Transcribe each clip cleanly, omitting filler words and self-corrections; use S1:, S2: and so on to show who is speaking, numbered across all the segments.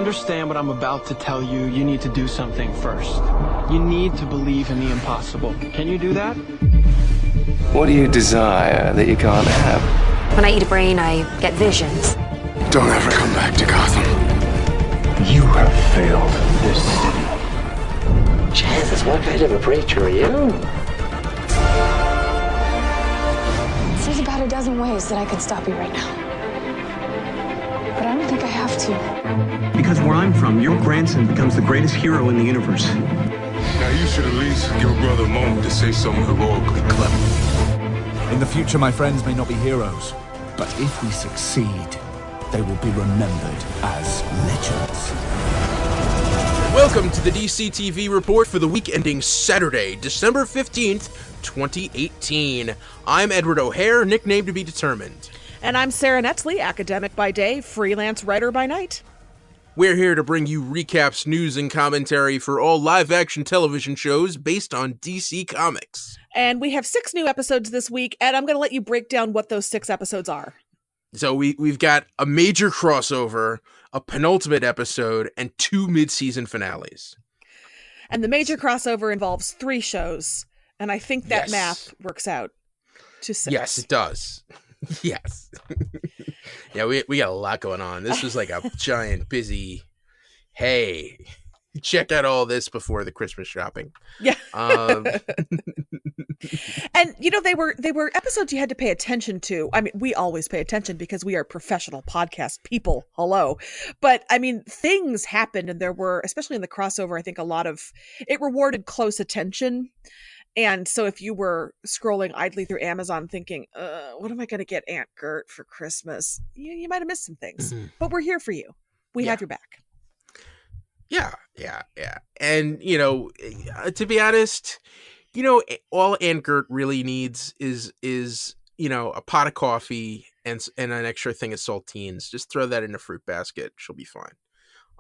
S1: understand what I'm about to tell you, you need to do something first. You need to believe in the impossible. Can you do that?
S2: What do you desire that you can't have?
S3: When I eat a brain, I get visions.
S4: Don't ever come back to Gotham.
S1: You have failed this city.
S5: Jesus, what kind of a preacher are you?
S6: There's about a dozen ways that I could stop you right now. But I don't think I have to.
S7: Because where I'm from, your grandson becomes the greatest hero in the universe.
S4: Now you should at least give a brother a moment to say something heroically clever.
S8: In the future, my friends may not be heroes, but if we succeed, they will be remembered as legends.
S9: Welcome to the DC TV report for the week ending Saturday, December 15th, 2018. I'm Edward O'Hare, nickname to be determined.
S10: And I'm Sarah Netzley, academic by day, freelance writer by night.
S9: We're here to bring you recaps, news, and commentary for all live-action television shows based on DC Comics.
S10: And we have 6 new episodes this week, and I'm going to let you break down what those 6 episodes are.
S9: So we've got a major crossover, a penultimate episode, and 2 mid-season finales.
S10: And the major crossover involves 3 shows, and I think that math works out to 6.
S9: Yes, it does. Yes. Yeah, we got a lot going on. This was like a giant, busy, hey, check out all this before the Christmas shopping.
S10: Yeah. And, you know, they were episodes you had to pay attention to. I mean, we always pay attention because we are professional podcast people. Hello. But, I mean, things happened, and there were, especially in the crossover, I think it rewarded close attention. And so if you were scrolling idly through Amazon thinking, what am I going to get Aunt Gert for Christmas? You might have missed some things. Mm-hmm. But we're here for you. We have your back.
S9: Yeah. And, you know, to be honest, you know, all Aunt Gert really needs is you know, a pot of coffee and an extra thing of saltines. Just throw that in a fruit basket. She'll be fine.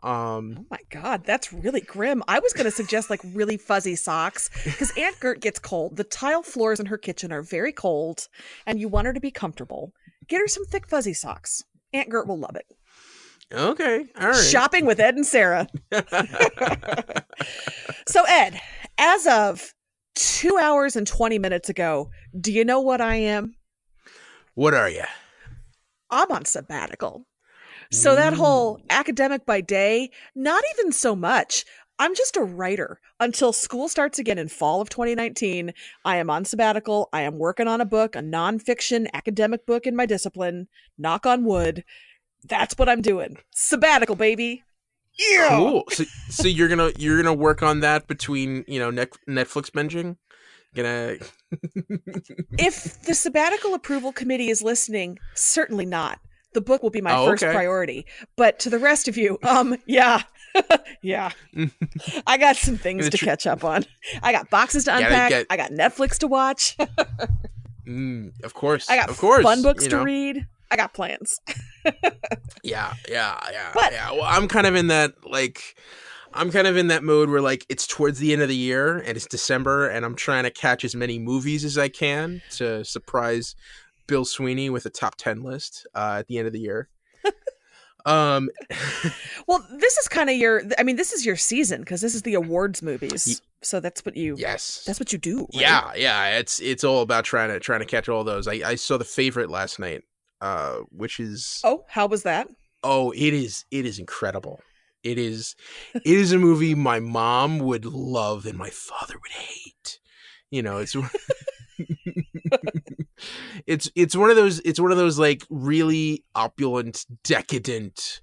S10: Oh my God, that's really grim. I was going to suggest like really fuzzy socks because Aunt Gert gets cold. The tile floors in her kitchen are very cold and you want her to be comfortable. Get her some thick fuzzy socks. Aunt Gert will love it.
S9: Okay, all right.
S10: Shopping with Ed and Sara. So Ed, as of 2 hours and 20 minutes ago, do you know what I am?
S9: What are you?
S10: I'm on sabbatical. So that whole academic by day, not even so much. I'm just a writer. Until school starts again in fall of 2019, I am on sabbatical. I am working on a book, a nonfiction academic book in my discipline. Knock on wood. That's what I'm doing. Sabbatical, baby. Yeah.
S9: Cool. So you're gonna work on that between, you know, Netflix binging?
S10: If the sabbatical approval committee is listening, certainly not. The book will be my first priority. But to the rest of you, yeah. Yeah. I got some things to catch up on. I got boxes to unpack. I got Netflix to watch.
S9: Of course.
S10: I got fun books to read. I got plans.
S9: Yeah. Well, I'm kind of in that mode where like it's towards the end of the year and it's December and I'm trying to catch as many movies as I can to surprise Bill Sweeney with a top 10 list at the end of the year.
S10: Well, this is kind of this is your season because this is the awards movies. So that's what you do. Right?
S9: Yeah. It's all about trying to catch all those. I saw The Favorite last night, which is
S10: how was that?
S9: Oh, it is incredible. It is a movie my mom would love and my father would hate. You know, it's it's one of those like really opulent, decadent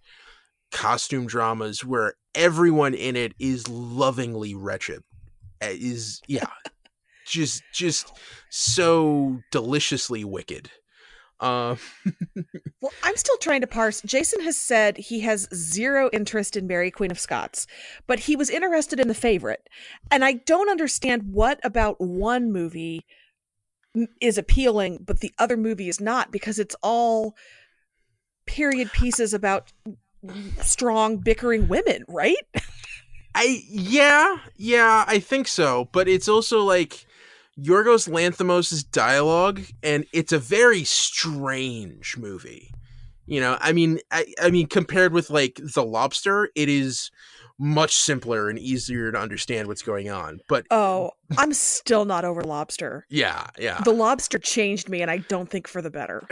S9: costume dramas where everyone in it is lovingly wretched. Just so deliciously wicked.
S10: Well, I'm still trying to parse. Jason has said he has zero interest in Mary, Queen of Scots, but he was interested in The Favorite. And I don't understand what about one movie is appealing, but the other movie is not, because it's all period pieces about strong, bickering women, right?
S9: Yeah, I think so. But it's also like Yorgos Lanthimos' dialogue, and it's a very strange movie. You know, I mean, compared with like The Lobster, it is much simpler and easier to understand what's going on. But
S10: Oh, I'm still not over Lobster.
S9: yeah, yeah.
S10: The Lobster changed me, and I don't think for the better.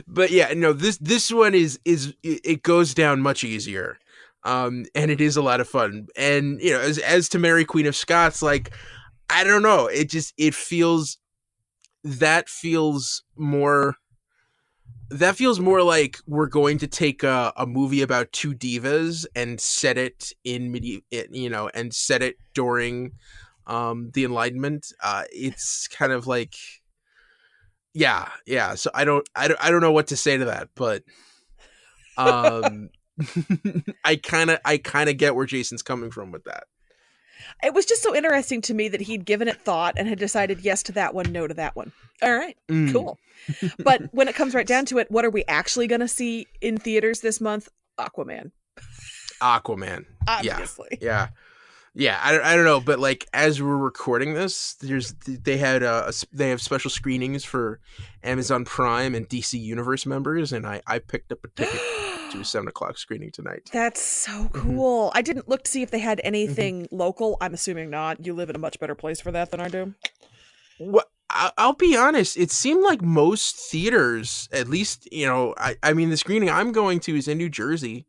S9: But yeah, no, this one is it goes down much easier. And it is a lot of fun. And you know, as to Mary Queen of Scots, like I don't know, it feels more like we're going to take a movie about two divas and set it in and set it during the Enlightenment. It's kind of like yeah. So I don't know what to say to that, but I kind of get where Jason's coming from with that.
S10: It was just so interesting to me that he'd given it thought and had decided yes to that one, no to that one. All right, cool. But when it comes right down to it, what are we actually going to see in theaters this month? Aquaman.
S9: Obviously. Yeah. I don't know, but like as we're recording this, they have special screenings for Amazon Prime and DC Universe members, and I picked up a ticket to a 7:00 screening tonight.
S10: That's so cool. I didn't look to see if they had anything local. I'm assuming not. You live in a much better place for that than I do.
S9: Well, I'll be honest. It seemed like most theaters, at least, you know, I mean, the screening I'm going to is in New Jersey.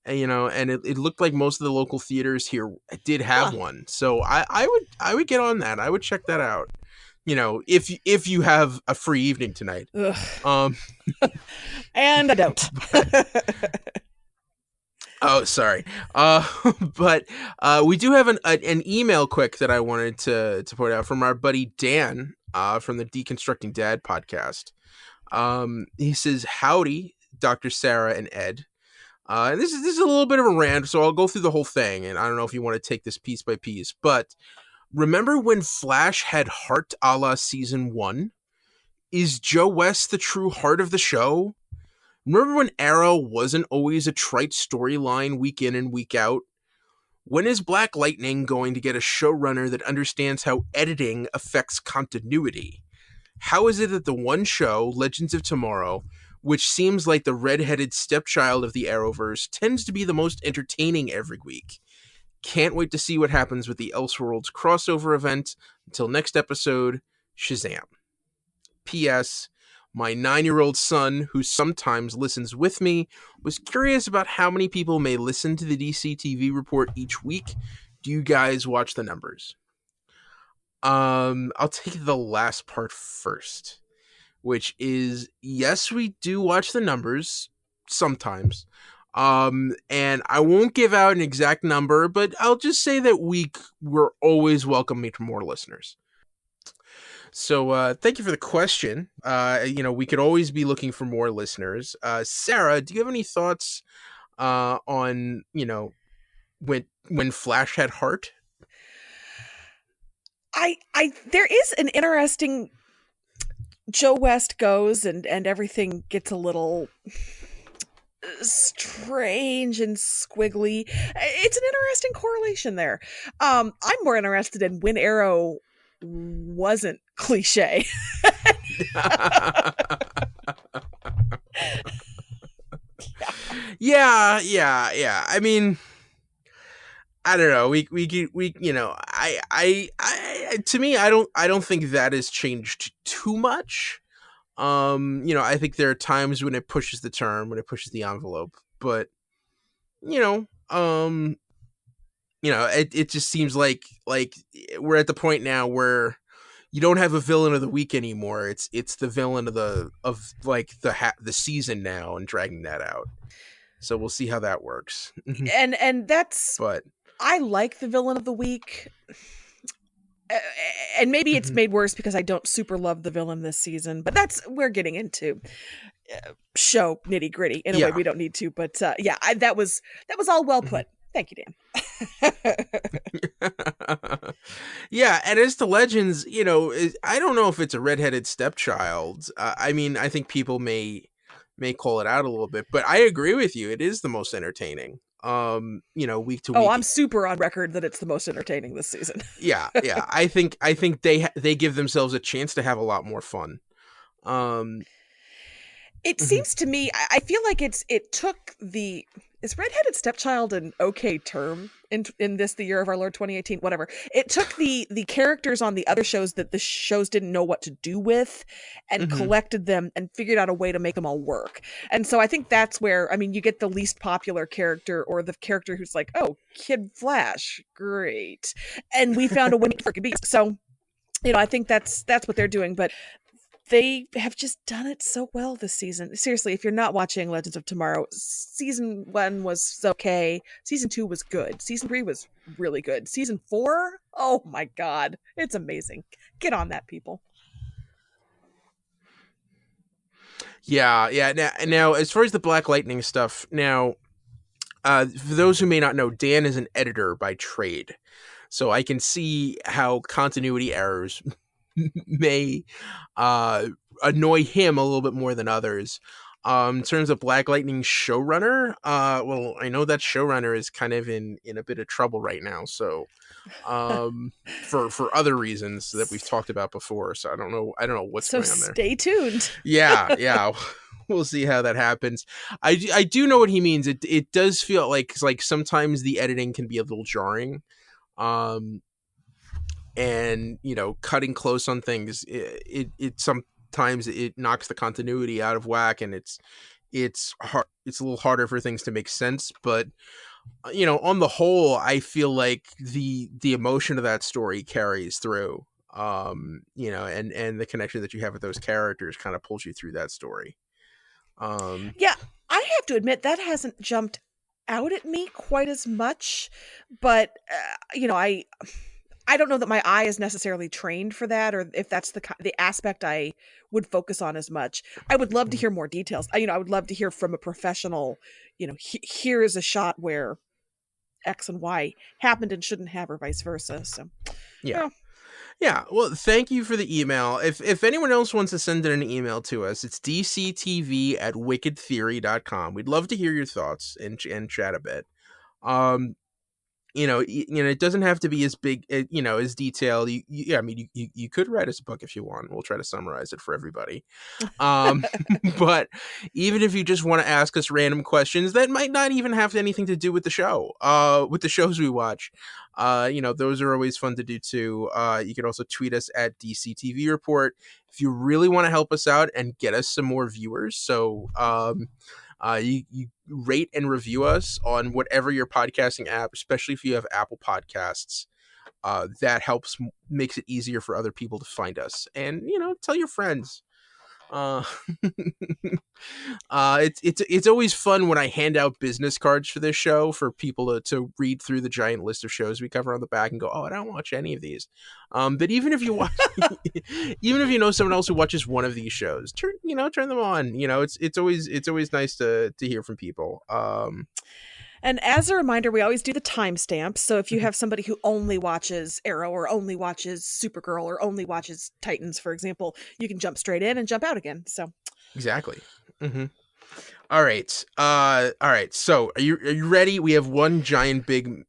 S9: You know, and it looked like most of the local theaters here did have one. So I would get on that. I would check that out. You know, if you have a free evening tonight.
S10: And I don't.
S9: Oh, sorry. But we do have an email quick that I wanted to point out from our buddy Dan from the Deconstructing Dad podcast. He says, "Howdy, Dr. Sara and Ed. And this is a little bit of a rant, so I'll go through the whole thing, and I don't know if you want to take this piece by piece, but remember when Flash had heart a la season 1? Is Joe West the true heart of the show? Remember when Arrow wasn't always a trite storyline week in and week out? When is Black Lightning going to get a showrunner that understands how editing affects continuity? How is it that the one show, Legends of Tomorrow, which seems like the red-headed stepchild of the Arrowverse, tends to be the most entertaining every week? Can't wait to see what happens with the Elseworlds crossover event. Until next episode, Shazam. P.S. My 9-year-old son, who sometimes listens with me, was curious about how many people may listen to the DC TV report each week. Do you guys watch the numbers?" I'll take the last part first, which is, yes, we do watch the numbers sometimes. And I won't give out an exact number, but I'll just say that we're always welcoming more listeners. So thank you for the question. You know, we could always be looking for more listeners. Sarah, do you have any thoughts on, you know, when Flash had heart?
S10: There is an interesting Joe West goes and everything gets a little strange and squiggly. It's an interesting correlation there. I'm more interested in when Arrow wasn't cliche.
S9: Yeah. I mean, I don't know. We you know, I to me, I don't think that has changed too much. You know, I think there are times when it pushes the envelope, but you know, it just seems like we're at the point now where you don't have a villain of the week anymore. It's the villain of the season now, and dragging that out. So we'll see how that works.
S10: and that's,
S9: but
S10: I like the villain of the week. And maybe it's made worse because I don't super love the villain this season, but we're getting into show nitty gritty in a way we don't need to. But that was all well put. Thank you, Dan.
S9: Yeah, and as to Legends, you know, I don't know if it's a redheaded stepchild. I mean, I think people may call it out a little bit, but I agree with you. It is the most entertaining. You know, week to week.
S10: Oh, I'm super on record that it's the most entertaining this season.
S9: yeah. I think they give themselves a chance to have a lot more fun.
S10: It seems to me, I feel like it took is redheaded stepchild an okay term in this, the year of our Lord 2018, whatever. It took the characters on the other shows that the shows didn't know what to do with, and collected them and figured out a way to make them all work. And so I think that's where, I mean, you get the least popular character, or the character who's like, oh, Kid Flash, great, and we found a way for Beast. So, you know, I think that's what they're doing, but they have just done it so well this season. Seriously, if you're not watching Legends of Tomorrow, season 1 was okay. Season 2 was good. Season 3 was really good. Season 4, oh my God, it's amazing. Get on that, people.
S9: Yeah. Now, as far as the Black Lightning stuff, now, for those who may not know, Dan is an editor by trade, so I can see how continuity errors may annoy him a little bit more than others. In terms of Black Lightning showrunner, well, I know that showrunner is kind of in a bit of trouble right now, so for other reasons that we've talked about before. So I don't know what's going on there.
S10: Stay tuned.
S9: Yeah. We'll see how that happens. I do know what he means. It does feel like sometimes the editing can be a little jarring. And, you know, cutting close on things, it sometimes it knocks the continuity out of whack, and it's hard. It's a little harder for things to make sense. But, you know, on the whole, I feel like the emotion of that story carries through. You know, and the connection that you have with those characters kind of pulls you through that story.
S10: Yeah, I have to admit that hasn't jumped out at me quite as much, but you know, I don't know that my eye is necessarily trained for that, or if that's the aspect I would focus on as much. I would love to hear more details. You know, I would love to hear from a professional, you know, here is a shot where X and Y happened and shouldn't have, or vice versa. So,
S9: yeah. Yeah, well, thank you for the email. If anyone else wants to send in an email to us, it's dctv@wickedtheory.com. We'd love to hear your thoughts and chat a bit. You know, it doesn't have to be as big, you know, as detailed. I mean, you could write us a book if you want. We'll try to summarize it for everybody. But even if you just want to ask us random questions that might not even have anything to do with the show, with the shows we watch, you know, those are always fun to do too. You can also tweet us at DCTV Report if you really want to help us out and get us some more viewers. So, you rate and review us on whatever your podcasting app, especially if you have Apple Podcasts. That helps, makes it easier for other people to find us, and, you know, tell your friends. It's always fun when I hand out business cards for this show for people to read through the giant list of shows we cover on the back and go, oh, I don't watch any of these. But even if you watch, even if you know someone else who watches one of these shows, turn them on. You know, it's always nice to hear from people.
S10: And as a reminder, we always do the timestamps. So if you have somebody who only watches Arrow, or only watches Supergirl, or only watches Titans, for example, you can jump straight in and jump out again. So
S9: exactly. All right. So are you ready? We have one giant, big,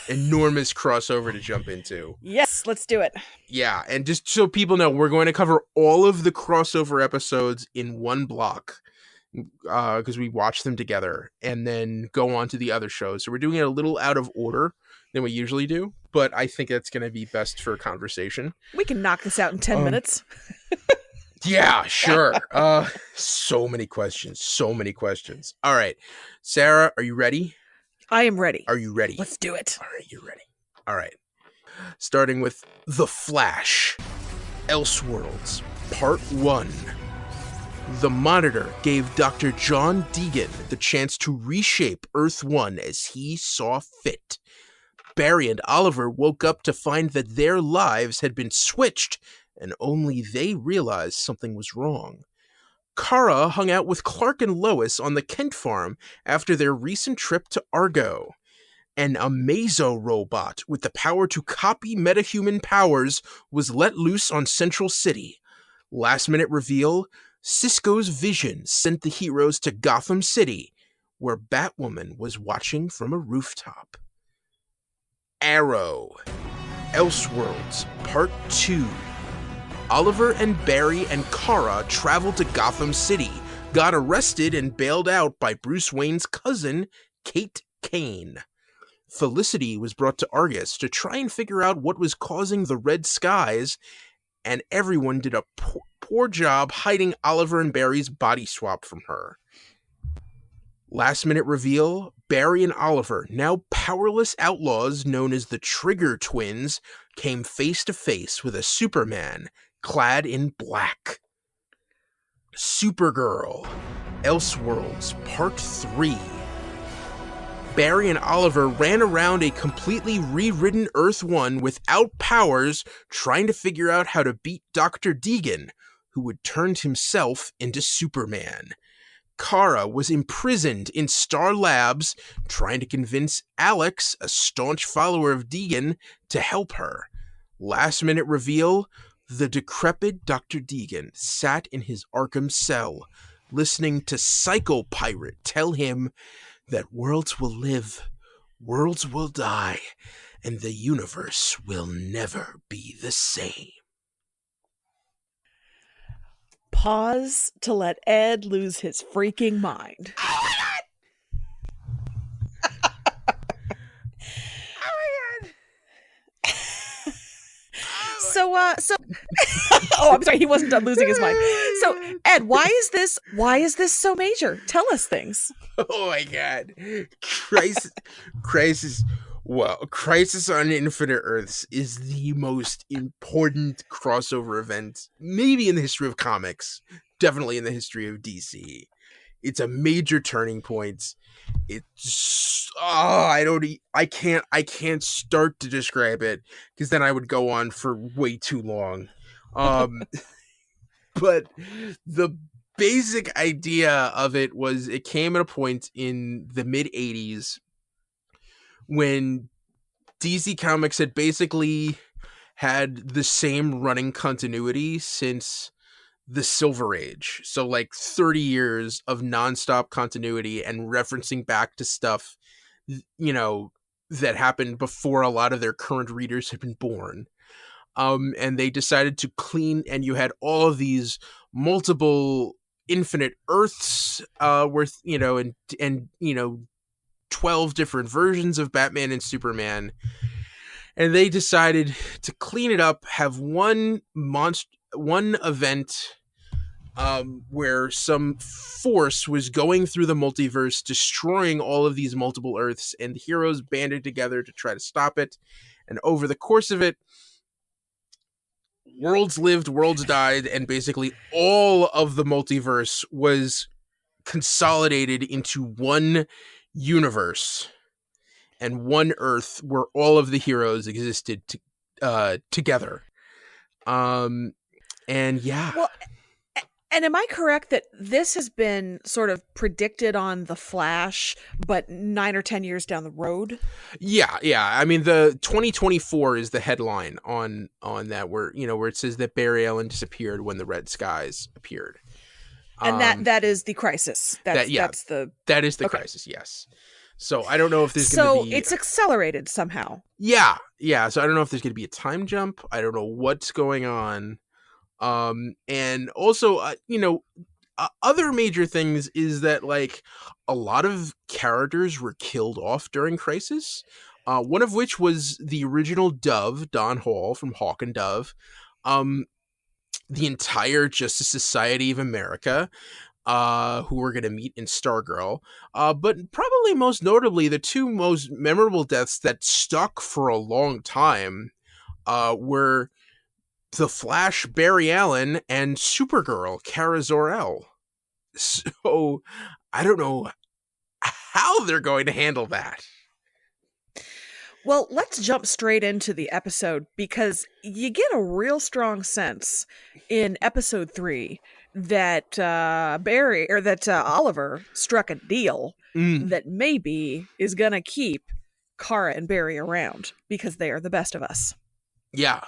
S9: enormous crossover to jump into.
S10: Yes, let's do it.
S9: Yeah, and just so people know, we're going to cover all of the crossover episodes in one block, because we watch them together and then go on to the other shows. So we're doing it a little out of order than we usually do, but I think that's going to be best for conversation.
S10: We can knock this out in 10 minutes.
S9: Yeah, sure. So many questions. All right. Sarah, are you ready?
S10: I am ready.
S9: Are you ready?
S10: Let's do it.
S9: All right, you're ready. All right. Starting with The Flash, Elseworlds, Part 1. The Monitor gave Dr. John Deegan the chance to reshape Earth-1 as he saw fit. Barry and Oliver woke up to find that their lives had been switched, and only they realized something was wrong. Kara hung out with Clark and Lois on the Kent farm after their recent trip to Argo. An Amazo robot with the power to copy metahuman powers was let loose on Central City. Last-minute reveal: Cisco's vision sent the heroes to Gotham City, where Batwoman was watching from a rooftop. Arrow, Elseworlds, Part 2. Oliver and Barry and Kara travel to Gotham City, got arrested and bailed out by Bruce Wayne's cousin, Kate Kane. Felicity was brought to Argus to try and figure out what was causing the red skies, and everyone did a poor job hiding Oliver and Barry's body swap from her. Last minute reveal, Barry and Oliver, now powerless outlaws known as the Trigger Twins, came face to face with a Superman clad in black. Supergirl, Elseworlds, Part 3. Barry and Oliver ran around a completely rewritten Earth-1 without powers, trying to figure out how to beat Dr. Deegan, who had turned himself into Superman. Kara was imprisoned in Star Labs, trying to convince Alex, a staunch follower of Deegan, to help her. Last minute reveal, the decrepit Dr. Deegan sat in his Arkham cell, listening to Psycho Pirate tell him that worlds will live, worlds will die, and the universe will never be the same.
S10: Pause to let Ed lose his freaking mind.
S9: Oh my god!
S10: So oh, I'm sorry, he wasn't done losing his mind. So, Ed, why is this so major? Tell us things.
S9: Oh my god. Crisis on Infinite Earths is the most important crossover event, maybe in the history of comics, definitely in the history of DC. It's a major turning point. It's I can't start to describe it because then I would go on for way too long. But the basic idea of it was it came at a point in the mid-80s when DC Comics had basically had the same running continuity since the Silver Age. So like 30 years of nonstop continuity and referencing back to stuff, you know, that happened before a lot of their current readers had been born. And they decided to clean, and you had all of these multiple infinite Earths, worth, you know, and, you know, 12 different versions of Batman and Superman. And they decided to clean it up, have one event where some force was going through the multiverse, destroying all of these multiple Earths, and the heroes banded together to try to stop it. And over the course of it, worlds lived, worlds died, and basically all of the multiverse was consolidated into one universe and one Earth where all of the heroes existed together. And yeah.
S10: Well, and am I correct that this has been sort of predicted on The Flash, but 9 or 10 years down the road?
S9: Yeah. I mean, the 2024 is the headline on that, where it says that Barry Allen disappeared when the red skies appeared.
S10: And that is the crisis. That is the
S9: crisis. Yes. So I don't know if there's going to be.
S10: So it's accelerated somehow.
S9: Yeah. So I don't know if there's going to be a time jump. I don't know what's going on. And also, other major things is that like a lot of characters were killed off during Crisis. One of which was the original Dove, Don Hall from Hawk and Dove. The entire Justice Society of America, who we're going to meet in Stargirl. But probably most notably, the two most memorable deaths that stuck for a long time were The Flash, Barry Allen, and Supergirl, Kara Zor-El. So I don't know how they're going to handle that.
S10: Well, let's jump straight into the episode, because you get a real strong sense in episode 3 that Oliver struck a deal that maybe is going to keep Kara and Barry around because they are the best of us.
S9: Yeah.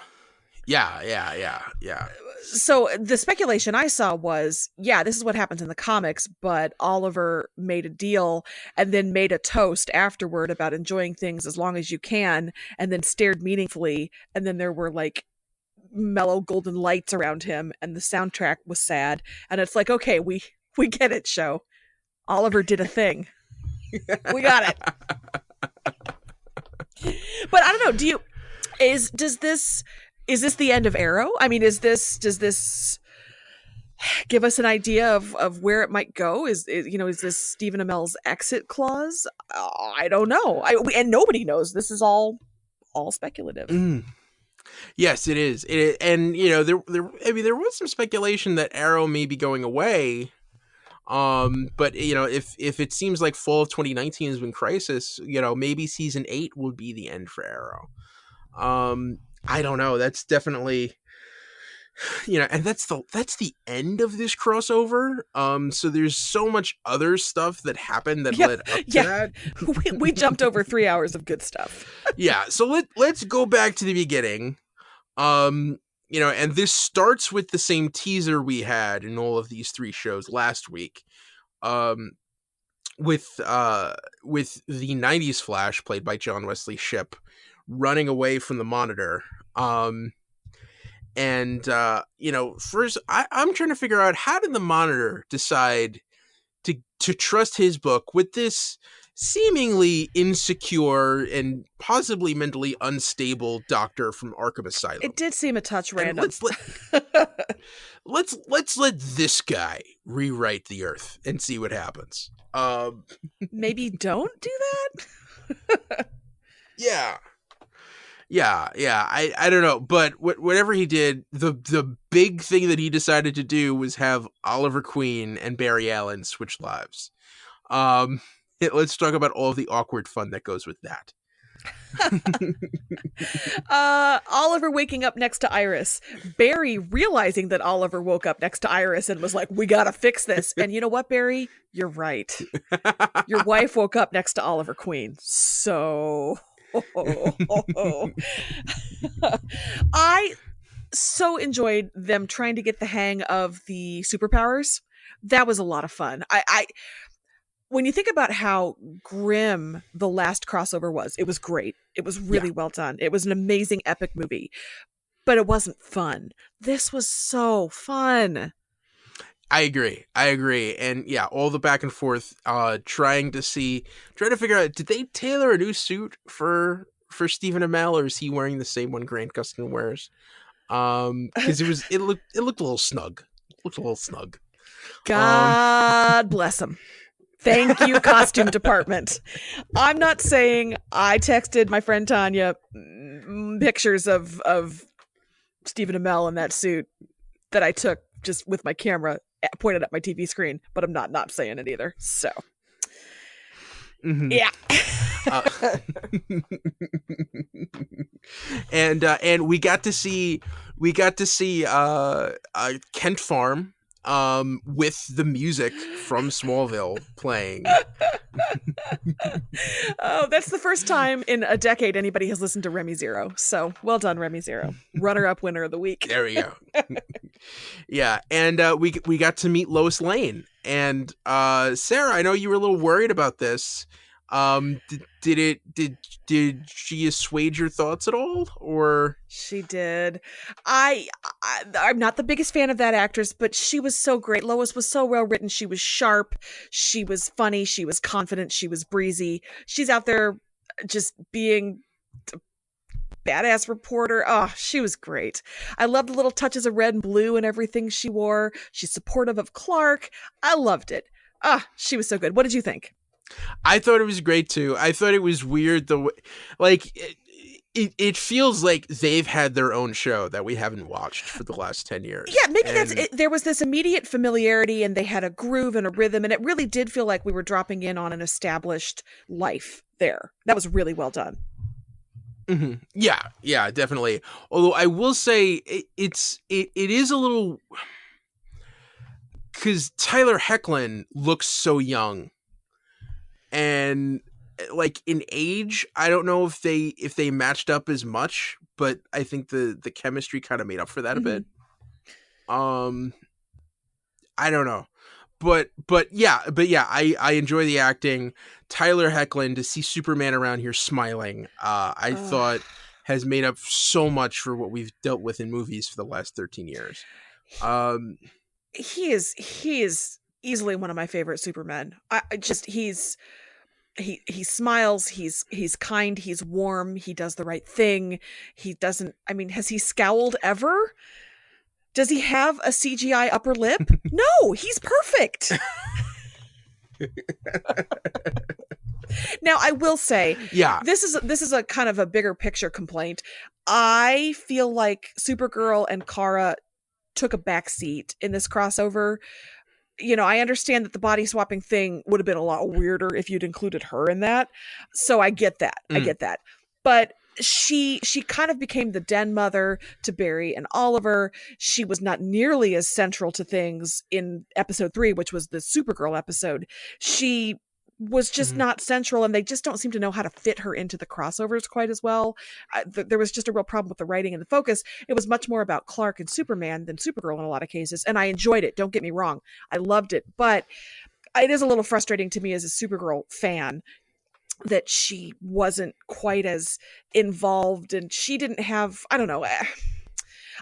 S10: So the speculation I saw was, this is what happens in the comics, but Oliver made a deal and then made a toast afterward about enjoying things as long as you can, and then stared meaningfully, and then there were like mellow golden lights around him, and the soundtrack was sad, and it's like, okay, we We get it, show. Oliver did a thing. We got it. But I don't know. Is this the end of Arrow? I mean, does this give us an idea of where it might go? Is this Stephen Amell's exit clause? I don't know. And nobody knows. This is all speculative.
S9: Yes, it is. And there was some speculation that Arrow may be going away. But if it seems like fall of 2019 has been crisis, maybe season 8 would be the end for Arrow. I don't know. That's definitely, and that's the end of this crossover. So there's so much other stuff that happened that led up to that.
S10: we jumped over 3 hours of good stuff.
S9: Yeah. So let's go back to the beginning. And this starts with the same teaser we had in all of these 3 shows last week. With the 90s Flash played by John Wesley Shipp running away from the Monitor. First I'm trying to figure out, how did the Monitor decide to trust his book with this seemingly insecure and possibly mentally unstable doctor from Arkham Asylum?
S10: It did seem a touch random.
S9: Let's let this guy rewrite the Earth and see what happens.
S10: Maybe don't do that.
S9: Yeah. I don't know, but whatever he did, the big thing that he decided to do was have Oliver Queen and Barry Allen switch lives. Let's talk about all of the awkward fun that goes with that.
S10: Oliver waking up next to Iris, Barry realizing that Oliver woke up next to Iris and was like, we gotta fix this. And you know what, Barry? You're right. Your wife woke up next to Oliver Queen. So I so enjoyed them trying to get the hang of the superpowers. That was a lot of fun. When you think about how grim the last crossover was, it was great. It was really well done. It was an amazing, epic movie, but it wasn't fun. This was so fun.
S9: I agree. And yeah, all the back and forth, trying to figure out, did they tailor a new suit for Stephen Amell, or is he wearing the same one Grant Gustin wears? Because it looked a little snug.
S10: God bless him. Thank you, costume department. I'm not saying I texted my friend Tanya pictures of Stephen Amell in that suit that I took just with my camera pointed at my TV screen, but I'm not saying it either. So, yeah.
S9: And we got to see Kent Farm with the music from Smallville playing.
S10: Oh, that's the first time in a decade anybody has listened to Remy Zero. So well done, Remy Zero. Runner-up winner of the week.
S9: There we go. Yeah, and we got to meet Lois Lane. And Sarah, I know you were a little worried about this. Did she assuage your thoughts at all, or?
S10: She did. I'm not the biggest fan of that actress, but she was so great. Lois was so well written. She was sharp. She was funny. She was confident. She was breezy. She's out there just being a badass reporter. Oh, she was great. I loved the little touches of red and blue and everything she wore. She's supportive of Clark. I loved it. She was so good. What did you think?
S9: I thought it was great too. I thought it was weird the way, like, it feels like they've had their own show that we haven't watched for the last 10 years.
S10: Yeah, maybe that's it. There was this immediate familiarity, and they had a groove and a rhythm, and it really did feel like we were dropping in on an established life there. That was really well done.
S9: Mm-hmm. Yeah, definitely. Although I will say it is a little, because Tyler Hoechlin looks so young. And like in age, I don't know if they matched up as much, but I think the chemistry kind of made up for that a bit. I don't know, but yeah, I enjoy the acting. Tyler Hoechlin, to see Superman around here smiling, I thought has made up so much for what we've dealt with in movies for the last 13 years.
S10: He is easily one of my favorite Supermen. I just he smiles, he's kind, he's warm, he does the right thing. He doesn't, I mean, has he scowled ever? Does he have a CGI upper lip? No, he's perfect. Now, I will say,
S9: Yeah,
S10: this is a kind of a bigger picture complaint. I feel like Supergirl and Kara took a backseat in this crossover. You know, I understand that the body swapping thing would have been a lot weirder if you'd included her in that. So I get that. I get that. But she kind of became the den mother to Barry and Oliver. She was not nearly as central to things in episode 3, which was the Supergirl episode. She was just not central, and they just don't seem to know how to fit her into the crossovers quite as well. There was just a real problem with the writing and the focus. It was much more about Clark and Superman than Supergirl in a lot of cases, and I enjoyed it. Don't get me wrong. I loved it, but it is a little frustrating to me as a Supergirl fan that she wasn't quite as involved, and she didn't have, I don't know.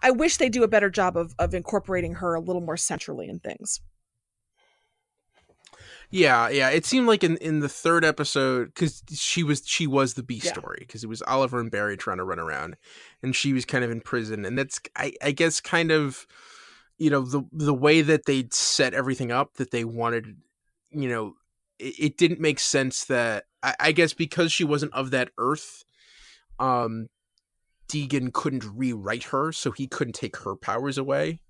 S10: I wish they do a better job of incorporating her a little more centrally in things.
S9: Yeah. It seemed like in the third episode, because she was the B story, because it was Oliver and Barry trying to run around, and she was kind of in prison, and that's I guess kind of, you know, the way that they'd set everything up, that they wanted, you know, it didn't make sense that I guess because she wasn't of that Earth, Deegan couldn't rewrite her, so he couldn't take her powers away.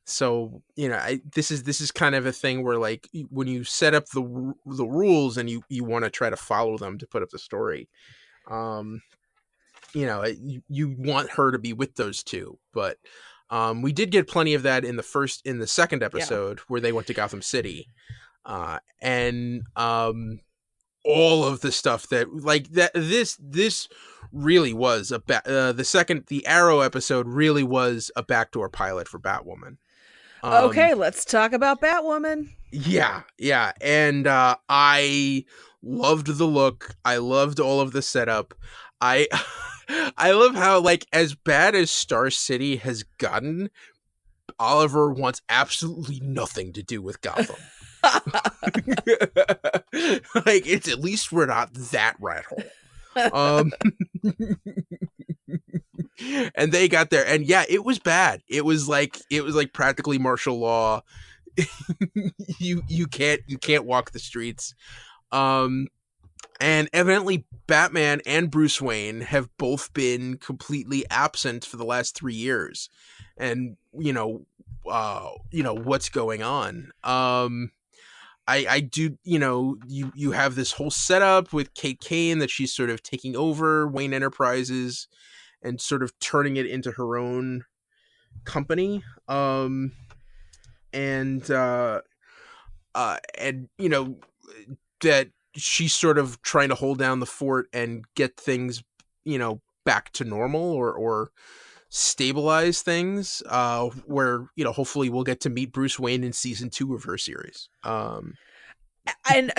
S9: So, you know, this is kind of a thing where, like, when you set up the rules and you want to try to follow them to put up the story, you know, you want her to be with those two. But we did get plenty of that in the second episode where they went to Gotham City, and all of the stuff that, like, that this really was the Arrow episode really was a backdoor pilot for Batwoman.
S10: Okay, let's talk about Batwoman.
S9: Yeah. And I loved the look. I loved all of the setup. I love how, like, as bad as Star City has gotten, Oliver wants absolutely nothing to do with Gotham. Like, it's at least we're not that rat hole. And they got there, and yeah, it was bad. It was like practically martial law. you can't walk the streets. And evidently Batman and Bruce Wayne have both been completely absent for the last 3 years. And you know what's going on. I do, you know, you have this whole setup with Kate Kane that she's sort of taking over Wayne Enterprises and sort of turning it into her own company. And you know, that she's sort of trying to hold down the fort and get things, you know, back to normal or stabilize things, where, you know, hopefully we'll get to meet Bruce Wayne in season 2 of her series.
S10: And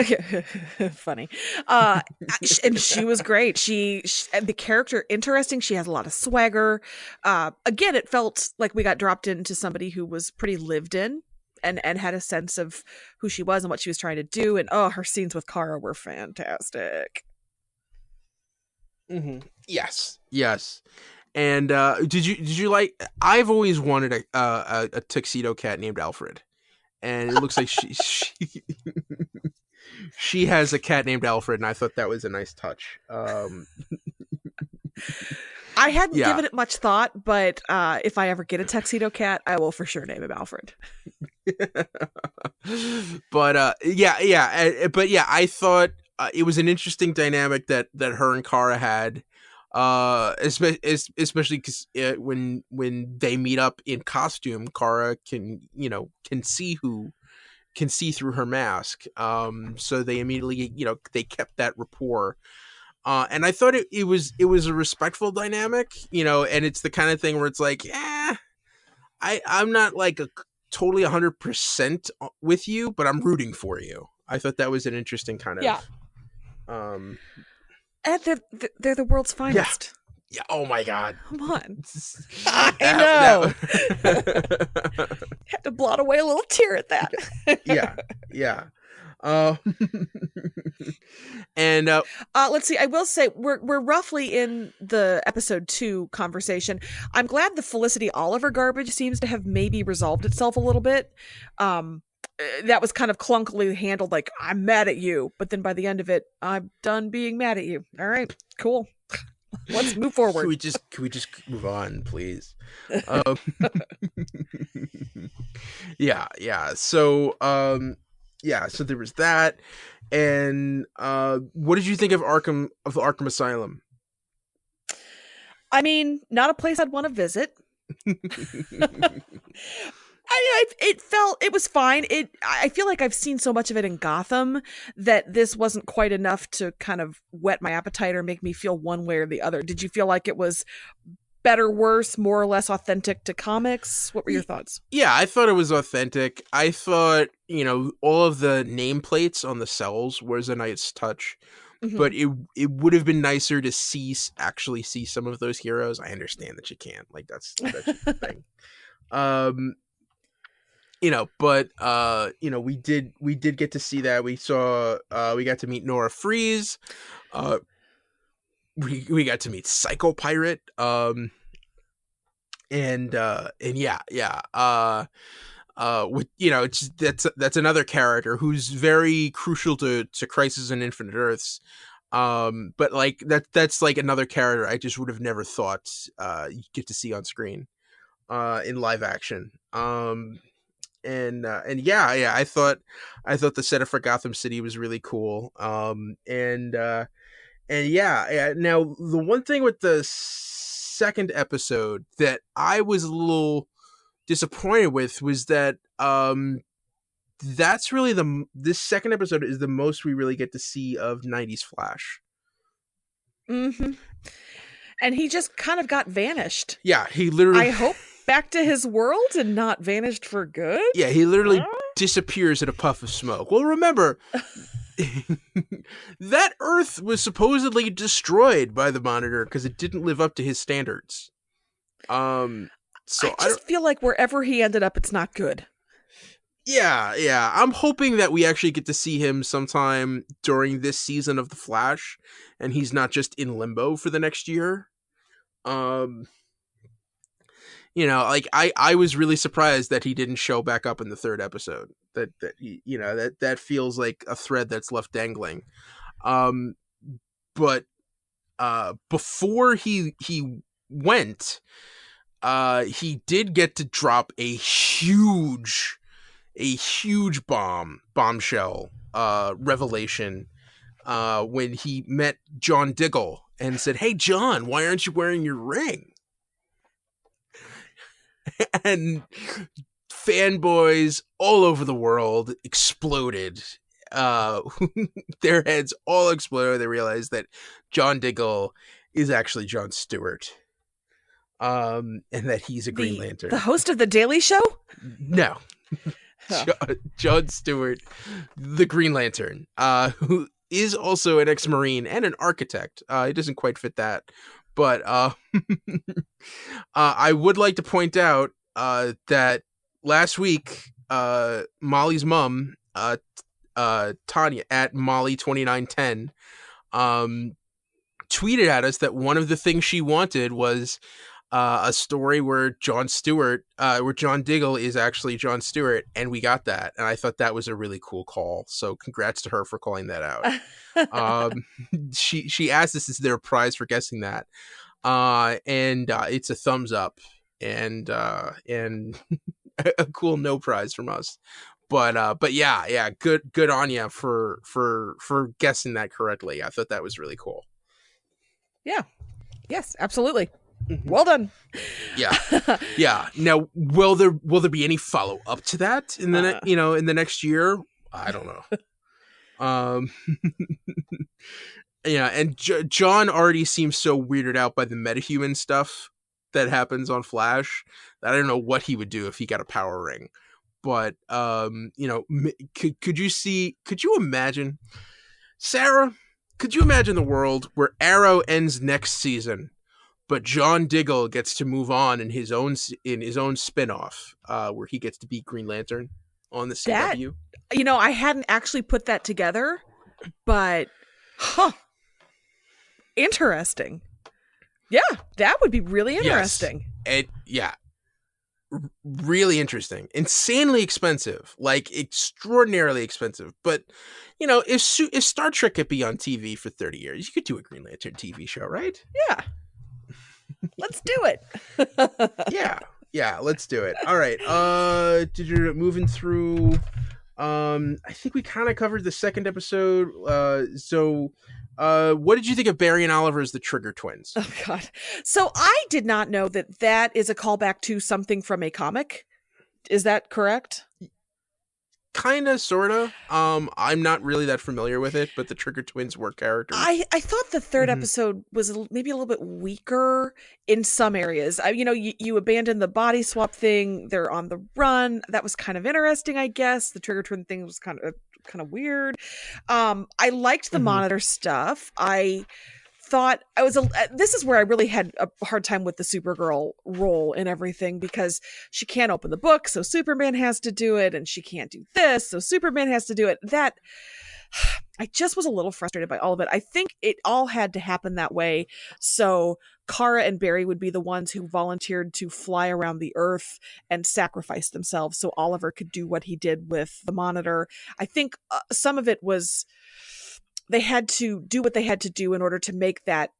S10: funny, and she was great. She the character interesting. She has a lot of swagger. Again, it felt like we got dropped into somebody who was pretty lived in and had a sense of who she was and what she was trying to do. And her scenes with Kara were fantastic.
S9: Mm-hmm. Yes. And did you like? I've always wanted a tuxedo cat named Alfred, and it looks like she has a cat named Alfred, and I thought that was a nice touch.
S10: I hadn't given it much thought, but if I ever get a tuxedo cat, I will for sure name him Alfred.
S9: But I thought it was an interesting dynamic that her and Kara had. Especially because when they meet up in costume, Kara can see through her mask. So they immediately, you know, they kept that rapport. And I thought it was a respectful dynamic, you know, and it's the kind of thing where it's like, I'm not like totally 100% with you, but I'm rooting for you. I thought that was an interesting kind of,
S10: And they're the world's finest.
S9: Yeah. Oh my God.
S10: Come on. I know. Had to blot away a little tear at that.
S9: Yeah. yeah. Uh, and
S10: Let's see. I will say we're roughly in the episode 2 conversation. I'm glad the Felicity Oliver garbage seems to have maybe resolved itself a little bit. That was kind of clunkily handled, like, I'm mad at you, but then by the end of it, I'm done being mad at you. All right, cool. Let's move forward.
S9: Can we just move on, please? Yeah. So so there was that. And what did you think of the Arkham Asylum?
S10: I mean, not a place I'd want to visit. It was fine. I feel like I've seen so much of it in Gotham that this wasn't quite enough to kind of whet my appetite or make me feel one way or the other. Did you feel like it was better, worse, more or less authentic to comics? What were your thoughts?
S9: Yeah, I thought it was authentic. I thought, all of the nameplates on the cells was a nice touch. Mm-hmm. But it would have been nicer to actually see some of those heroes. I understand that you can't. Like, that's the thing. But we did get to see that. We got to meet Nora Freeze. We got to meet Psycho Pirate. That's another character who's very crucial to Crisis on Infinite Earths. But like that's like another character I just would have never thought you get to see on screen in live action. I thought the setup for Gotham City was really cool. Now the one thing with the second episode that I was a little disappointed with was that that's really this second episode is the most we really get to see of 90s Flash.
S10: Mm-hmm. And he just kind of got vanished.
S9: Yeah, he literally...
S10: I hope back to his world and not vanished for good?
S9: Yeah, he literally disappears in a puff of smoke. Well, remember, that Earth was supposedly destroyed by the Monitor because it didn't live up to his standards. I
S10: feel like wherever he ended up, it's not good.
S9: Yeah. I'm hoping that we actually get to see him sometime during this season of The Flash, and he's not just in limbo for the next year. I was really surprised that he didn't show back up in the third episode. That feels like a thread that's left dangling. But before he went, he did get to drop a huge bombshell revelation when he met John Diggle and said, "Hey John, why aren't you wearing your ring?" And fanboys all over the world exploded. Their heads all exploded. They realized that John Diggle is actually Jon Stewart. And that he's a Green Lantern.
S10: The host of The Daily Show?
S9: No. Jon Stewart, the Green Lantern, who is also an ex-Marine and an architect. He doesn't quite fit that. But I would like to point out that last week, Molly's mom, Tanya, at Molly2910, tweeted at us that one of the things she wanted was a story where Jon Diggle is actually Jon Stewart, and we got that, and I thought that was a really cool call. So congrats to her for calling that out. She asked us, is there a prize for guessing that? And it's a thumbs up and a cool no prize from us. But yeah, good on you for guessing that correctly. I thought that was really cool.
S10: Yeah. Yes, absolutely. Well done.
S9: Yeah. Now, will there be any follow up to that in the in the next year? I don't know. Yeah, and John already seems so weirded out by the metahuman stuff that happens on Flash that I don't know what he would do if he got a power ring. But could you imagine, Sarah? Could you imagine the world where Arrow ends next season, but John Diggle gets to move on in his own spinoff, where he gets to be Green Lantern on the CW?
S10: I hadn't actually put that together, but interesting. Yeah, that would be really interesting.
S9: Yes. Really interesting. Insanely expensive. Like, extraordinarily expensive. But, if Star Trek could be on TV for 30 years, you could do a Green Lantern TV show, right?
S10: Yeah. Let's do it.
S9: Yeah, let's do it. All right. Moving through. I think we kind of covered the second episode. What did you think of Barry and Oliver as the Trigger Twins?
S10: Oh God! So I did not know that is a callback to something from a comic. Is that correct?
S9: Kinda, sorta. I'm not really that familiar with it, but the Trigger Twins were characters.
S10: I thought the third episode was maybe a little bit weaker in some areas. You abandoned the body swap thing. They're on the run. That was kind of interesting, I guess. The Trigger Twin thing was kind of weird. I liked the Monitor stuff. I thought this is where I really had a hard time with the Supergirl role and everything, because she can't open the book, so Superman has to do it, and she can't do this, so Superman has to do it. That I just was a little frustrated by all of it. I think it all had to happen that way, so Kara and Barry would be the ones who volunteered to fly around the Earth and sacrifice themselves so Oliver could do what he did with the Monitor. I think some of it was they had to do what they had to do in order to make that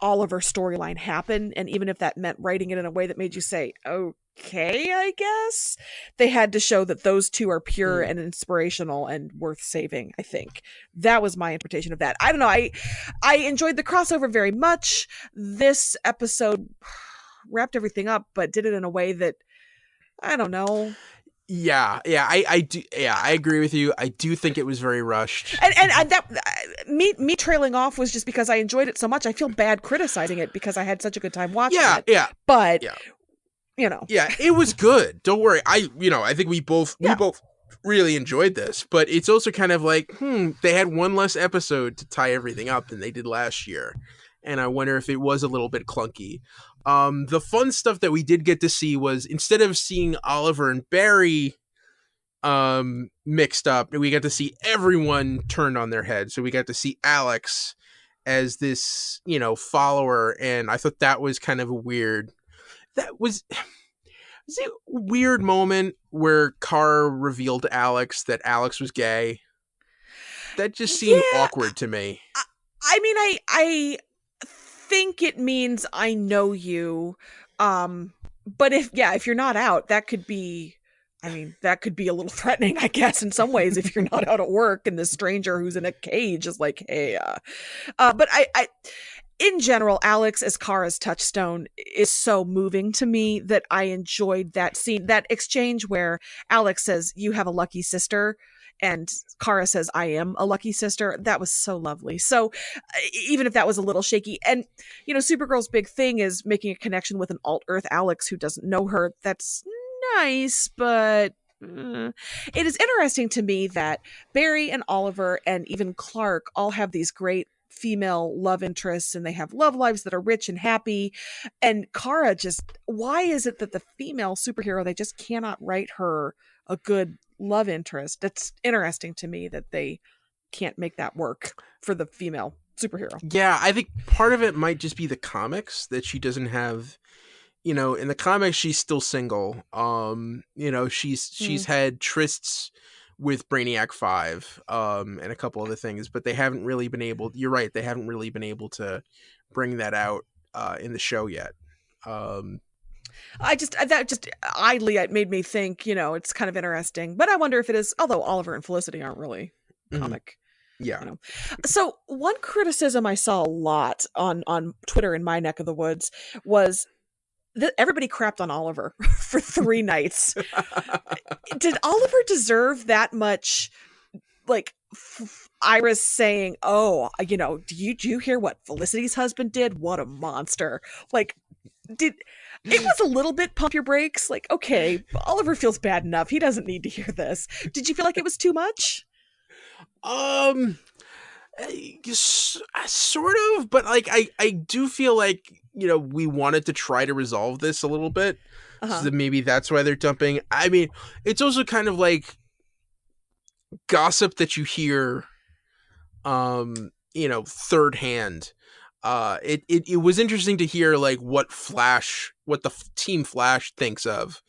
S10: Oliver storyline happen. And even if that meant writing it in a way that made you say, okay, I guess, they had to show that those two are pure and inspirational and worth saving, I think. That was my interpretation of that. I don't know. I enjoyed the crossover very much. This episode wrapped everything up, but did it in a way that, I don't know.
S9: Yeah, I do. Yeah, I agree with you. I do think it was very rushed.
S10: And that me trailing off was just because I enjoyed it so much. I feel bad criticizing it because I had such a good time watching it.
S9: Yeah.
S10: But
S9: Yeah, it was good. Don't worry. I think we both really enjoyed this, but it's also kind of like, they had one less episode to tie everything up than they did last year. And I wonder if it was a little bit clunky. The fun stuff that we did get to see was, instead of seeing Oliver and Barry mixed up, we got to see everyone turned on their head. So we got to see Alex as this, follower, and I thought that was kind of a weird moment where Kara revealed to Alex that Alex was gay. That just seemed awkward to me.
S10: I mean, I think it means I know you. But if you're not out, that could be a little threatening, I guess, in some ways, if you're not out at work and this stranger who's in a cage is like, hey, but I in general, Alex as Kara's touchstone is so moving to me that I enjoyed that scene, that exchange where Alex says, "You have a lucky sister," and Kara says, "I am a lucky sister." That was so lovely. So even if that was a little shaky, and Supergirl's big thing is making a connection with an alt-Earth Alex who doesn't know her. That's nice, but it is interesting to me that Barry and Oliver and even Clark all have these great female love interests, and they have love lives that are rich and happy. And Kara why is it that the female superhero, they just cannot write her a good love interest? That's interesting to me that they can't make that work for the female superhero.
S9: Yeah, I think part of it might just be the comics, that she doesn't have, in the comics she's still single. She's had trysts with Brainiac 5 and a couple other things, but they haven't really been able, you're right, they haven't really been able to bring that out in the show yet.
S10: That just idly, it made me think, it's kind of interesting, but I wonder if it is, although Oliver and Felicity aren't really comic.
S9: Yeah.
S10: So one criticism I saw a lot on Twitter in my neck of the woods was that everybody crapped on Oliver for 3 nights. Did Oliver deserve that much, like, Iris saying, "Oh, do you hear what Felicity's husband did? What a monster." Like, it was a little bit pump your brakes. Like, okay, Oliver feels bad enough. He doesn't need to hear this. Did you feel like it was too much?
S9: Sort of, but like, I do feel like, we wanted to try to resolve this a little bit. So maybe that's why they're dumping. I mean, it's also kind of like gossip that you hear, third hand. It was interesting to hear like what the Team Flash thinks of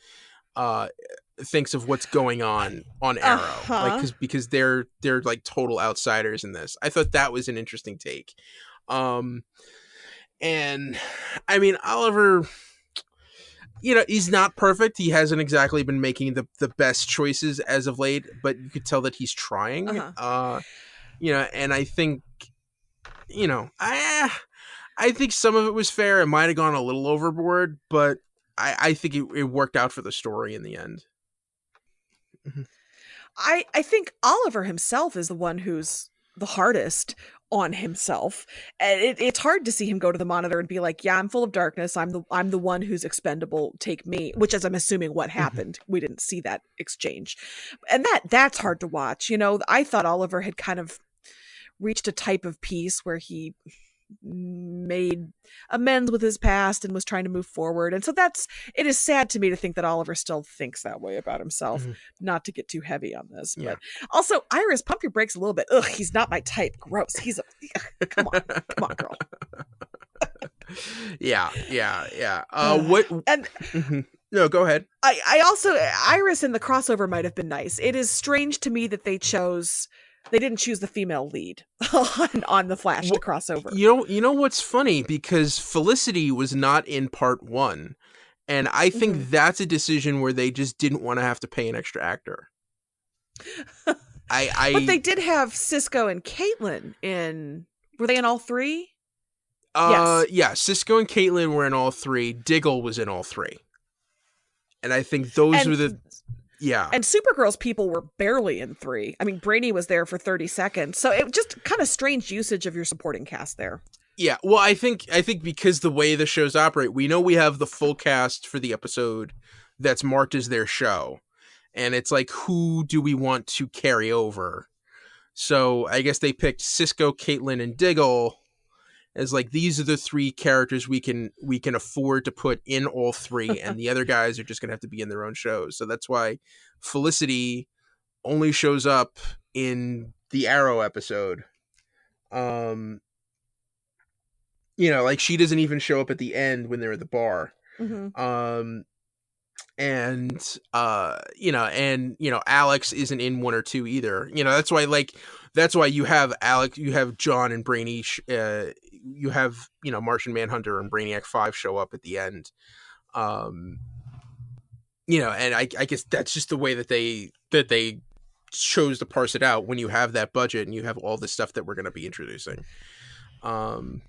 S9: what's going on Arrow, like because they're like total outsiders in this. I thought that was an interesting take. And I mean, Oliver, he's not perfect. He hasn't exactly been making the best choices as of late, but you could tell that he's trying. And I think, I think some of it was fair. It might have gone a little overboard, but I think it worked out for the story in the end.
S10: I think Oliver himself is the one who's the hardest on himself, and it's hard to see him go to the Monitor and be like, "Yeah, I'm full of darkness. I'm the one who's expendable. Take me," which is, I'm assuming, what happened. We didn't see that exchange, and that's hard to watch. I thought Oliver had kind of reached a type of peace where he made amends with his past and was trying to move forward, and so it is sad to me to think that Oliver still thinks that way about himself. Not to get too heavy on this, but also, Iris, pump your brakes a little bit. Ugh, he's not my type. Gross. He's come on, girl.
S9: Yeah. What? And no, go ahead.
S10: I also, Iris in the crossover might have been nice. It is strange to me that they didn't choose the female lead on the Flash to cross over.
S9: You know what's funny? Because Felicity was not in part 1. And I think that's a decision where they just didn't want to have to pay an extra actor.
S10: But they did have Cisco and Caitlin in... Were they in all 3?
S9: Yes. Yeah, Cisco and Caitlin were in all 3. Diggle was in all 3. And I think those were the... Yeah.
S10: And Supergirl's people were barely in 3. I mean, Brainy was there for 30 seconds. So it just kind of strange usage of your supporting cast there.
S9: Yeah. Well, I think because the way the shows operate, we know we have the full cast for the episode that's marked as their show. And it's like, who do we want to carry over? So I guess they picked Cisco, Caitlin, and Diggle as like, these are the 3 characters we can afford to put in all 3, and the other guys are just gonna have to be in their own shows. So that's why Felicity only shows up in the Arrow episode. Like she doesn't even show up at the end when they're at the bar. Alex isn't in 1 or 2 either. That's why you have Alex, you have John and Brainy, you have, Martian Manhunter and Brainiac 5 show up at the end. And I guess that's just the way that they chose to parse it out when you have that budget and you have all this stuff that we're going to be introducing. That's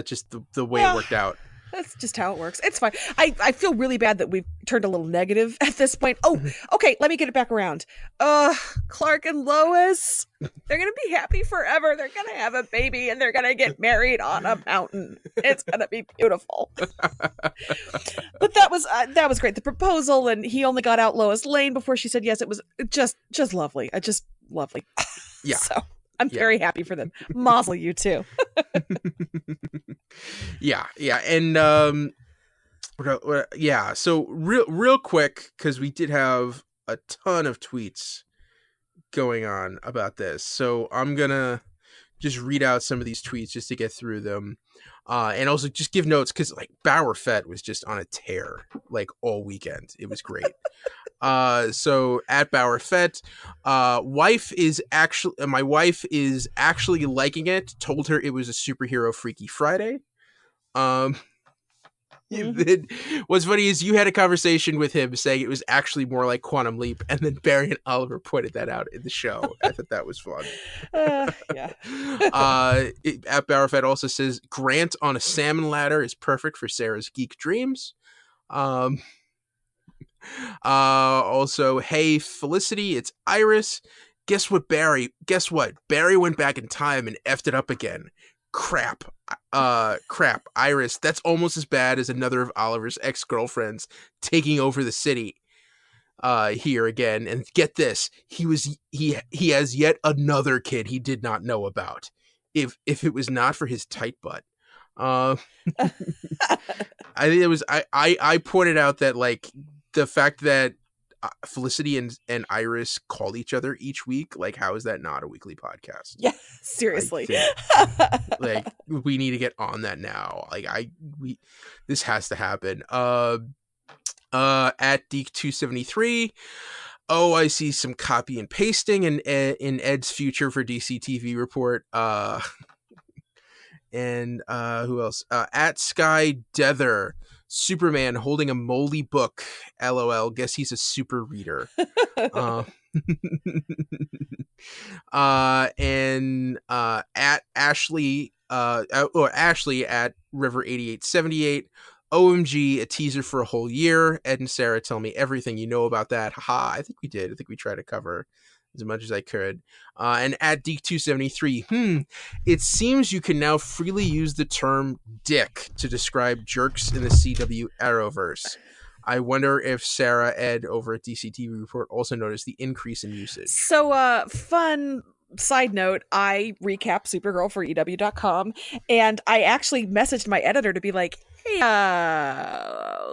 S9: just the way it worked out.
S10: That's just how it works. It's fine. I feel really bad that we've turned a little negative at this point. Oh, okay. Let me get it back around. Clark and Lois, they're going to be happy forever. They're going to have a baby and they're going to get married on a mountain. It's going to be beautiful. But that was great. The proposal, and he only got out Lois Lane before she said yes. It was just lovely. Just lovely.
S9: Yeah.
S10: So I'm very happy for them. Mazel, you too.
S9: Yeah, and so real quick, because we did have a ton of tweets going on about this, so I'm gonna just read out some of these tweets just to get through them, and also just give notes, because like Bauer Fett was just on a tear like all weekend. It was great. So at Bauer Fett, my wife is actually liking it. Told her it was a superhero Freaky Friday. What's funny is you had a conversation with him saying it was actually more like Quantum Leap, and then Barry and Oliver pointed that out in the show. I thought that was fun.
S10: Yeah.
S9: At Bauer Fett also says Grant on a salmon ladder is perfect for Sarah's geek dreams. Also, hey Felicity, it's Iris. Guess what, Barry went back in time and effed it up again. Crap, Iris, that's almost as bad as another of Oliver's ex-girlfriends taking over the city here again. And get this, he has yet another kid he did not know about. If it was not for his tight butt. I think it was I pointed out that like the fact that Felicity and Iris call each other each week, like, how is that not a weekly podcast?
S10: Yeah, seriously.
S9: Like, we need to get on that now. Like, this has to happen. At Deke273. Oh, I see some copy and pasting in Ed's future for DC TV report. And who else? At Sky Dether, Superman holding a moldy book. LOL. Guess he's a super reader. And at Ashley, or Ashley at River 8878. OMG, a teaser for a whole year. Ed and Sara, tell me everything you know about that. Haha, I think we did. I think we tried to cover as much as I could. And at Deke273, it seems you can now freely use the term dick to describe jerks in the CW Arrowverse. I wonder if Sara, Ed over at DCTV Report also noticed the increase in usage.
S10: So, fun side note, I recap Supergirl for EW.com, and I actually messaged my editor to be like, hey,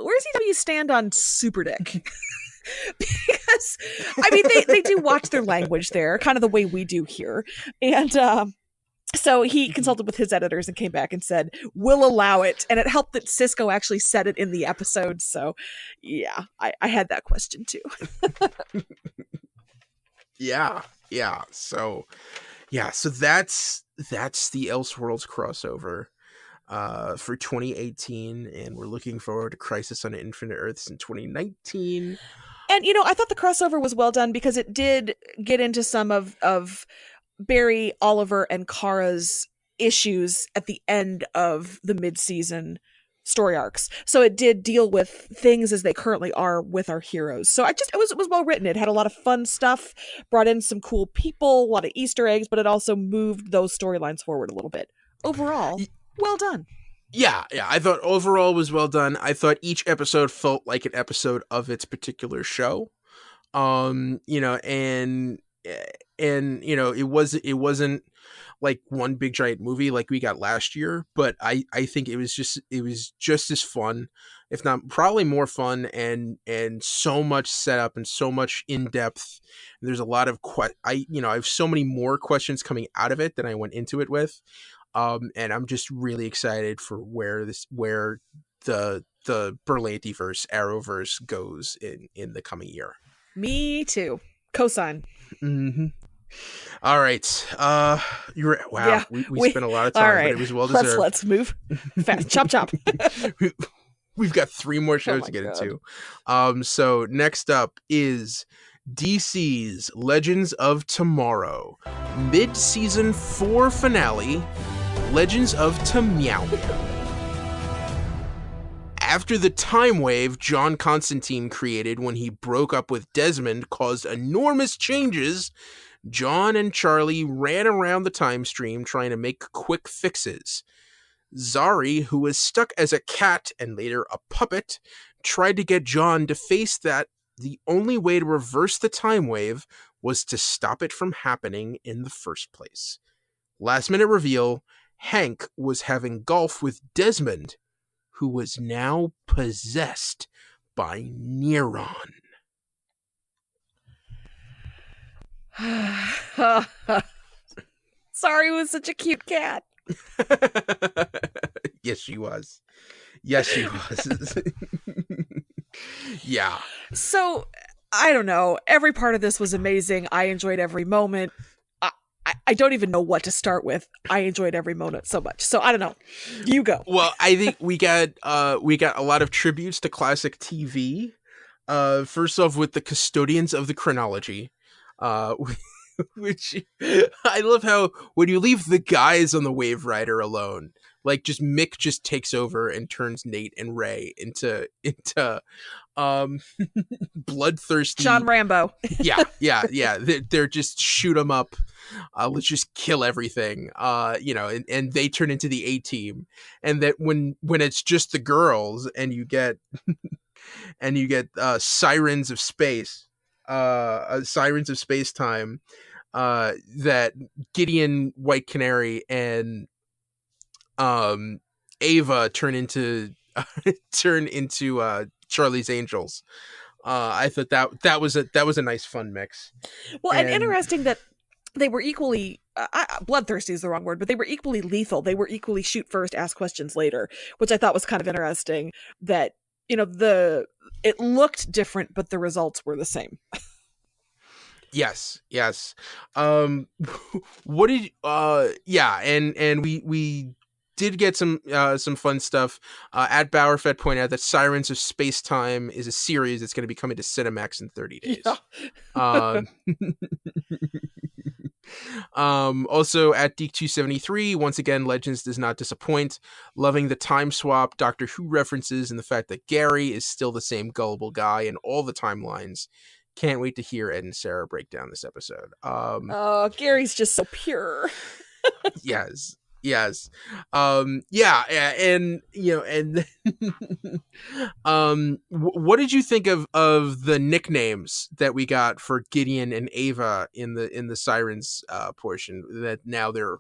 S10: where's EW stand on Super Dick? Because, I mean, they do watch their language there, kind of the way we do here. And so he consulted with his editors and came back and said, we'll allow it. And it helped that Cisco actually said it in the episode. So, yeah, I had that question too.
S9: Yeah. So that's the Elseworlds crossover for 2018, and we're looking forward to Crisis on Infinite Earths in 2019.
S10: And I thought the crossover was well done because it did get into some of Barry, Oliver, and Kara's issues at the end of the mid-season story arcs. So it did deal with things as they currently are with our heroes. So it was well written. It had a lot of fun stuff, brought in some cool people, a lot of Easter eggs, but it also moved those storylines forward a little bit. Overall, well done.
S9: Yeah, I thought overall was well done. I thought each episode felt like an episode of its particular show. And it wasn't like one big giant movie like we got last year, but I think it was just as fun, if not probably more fun, and so much setup and so much in depth. There's a lot of I have so many more questions coming out of it than I went into it with, and I'm just really excited for where the Berlantiverse Arrowverse goes in the coming year.
S10: Me too. Cosign.
S9: Mm-hmm. All right. You're wow. Yeah, we spent a lot of time, right. But it was well deserved.
S10: Let's move fast. Chop.
S9: We've got 3 more shows to get into. So next up is DC's Legends of Tomorrow, mid-season 4 finale, Legends of Tomorrow. After the time wave John Constantine created when he broke up with Desmond caused enormous changes, John and Charlie ran around the time stream trying to make quick fixes. Zari, who was stuck as a cat and later a puppet, tried to get John to face that the only way to reverse the time wave was to stop it from happening in the first place. Last minute reveal, Hank was having golf with Desmond, who was now possessed by Neron.
S10: Sorry, was such a cute cat.
S9: Yes, she was. Yeah.
S10: So, I don't know. Every part of this was amazing. I enjoyed every moment. I don't even know what to start with. I enjoyed every moment so much. So I don't know. You go.
S9: Well, I think we got a lot of tributes to classic TV. First off, with the custodians of the chronology, which I love how when you leave the guys on the Wave Rider alone, like just Mick just takes over and turns Nate and Ray into bloodthirsty
S10: John Rambo.
S9: yeah. They're just shoot 'em up. Let's just kill everything. And they turn into the A-team. And that when it's just the girls and you get Sirens of Space, Sirens of Space Time, that Gideon, White Canary, and Ava turn into Charlie's Angels. I thought that was a nice fun mix.
S10: Well, and interesting that they were equally bloodthirsty is the wrong word, but they were equally lethal. They were equally shoot first, ask questions later, which I thought was kind of interesting. That it looked different, but the results were the same.
S9: Yes. What did and we did get some fun stuff. At Bowerfett pointed out that Sirens of Space Time is a series that's going to be coming to Cinemax in 30 days. Yeah. Also at Deke273, once again, Legends does not disappoint. Loving the time swap, Doctor Who references, and the fact that Gary is still the same gullible guy in all the timelines. Can't wait to hear Ed and Sara break down this episode.
S10: Gary's just so pure.
S9: Yes. And what did you think of the nicknames that we got for Gideon and Ava in the Sirens portion? That now they're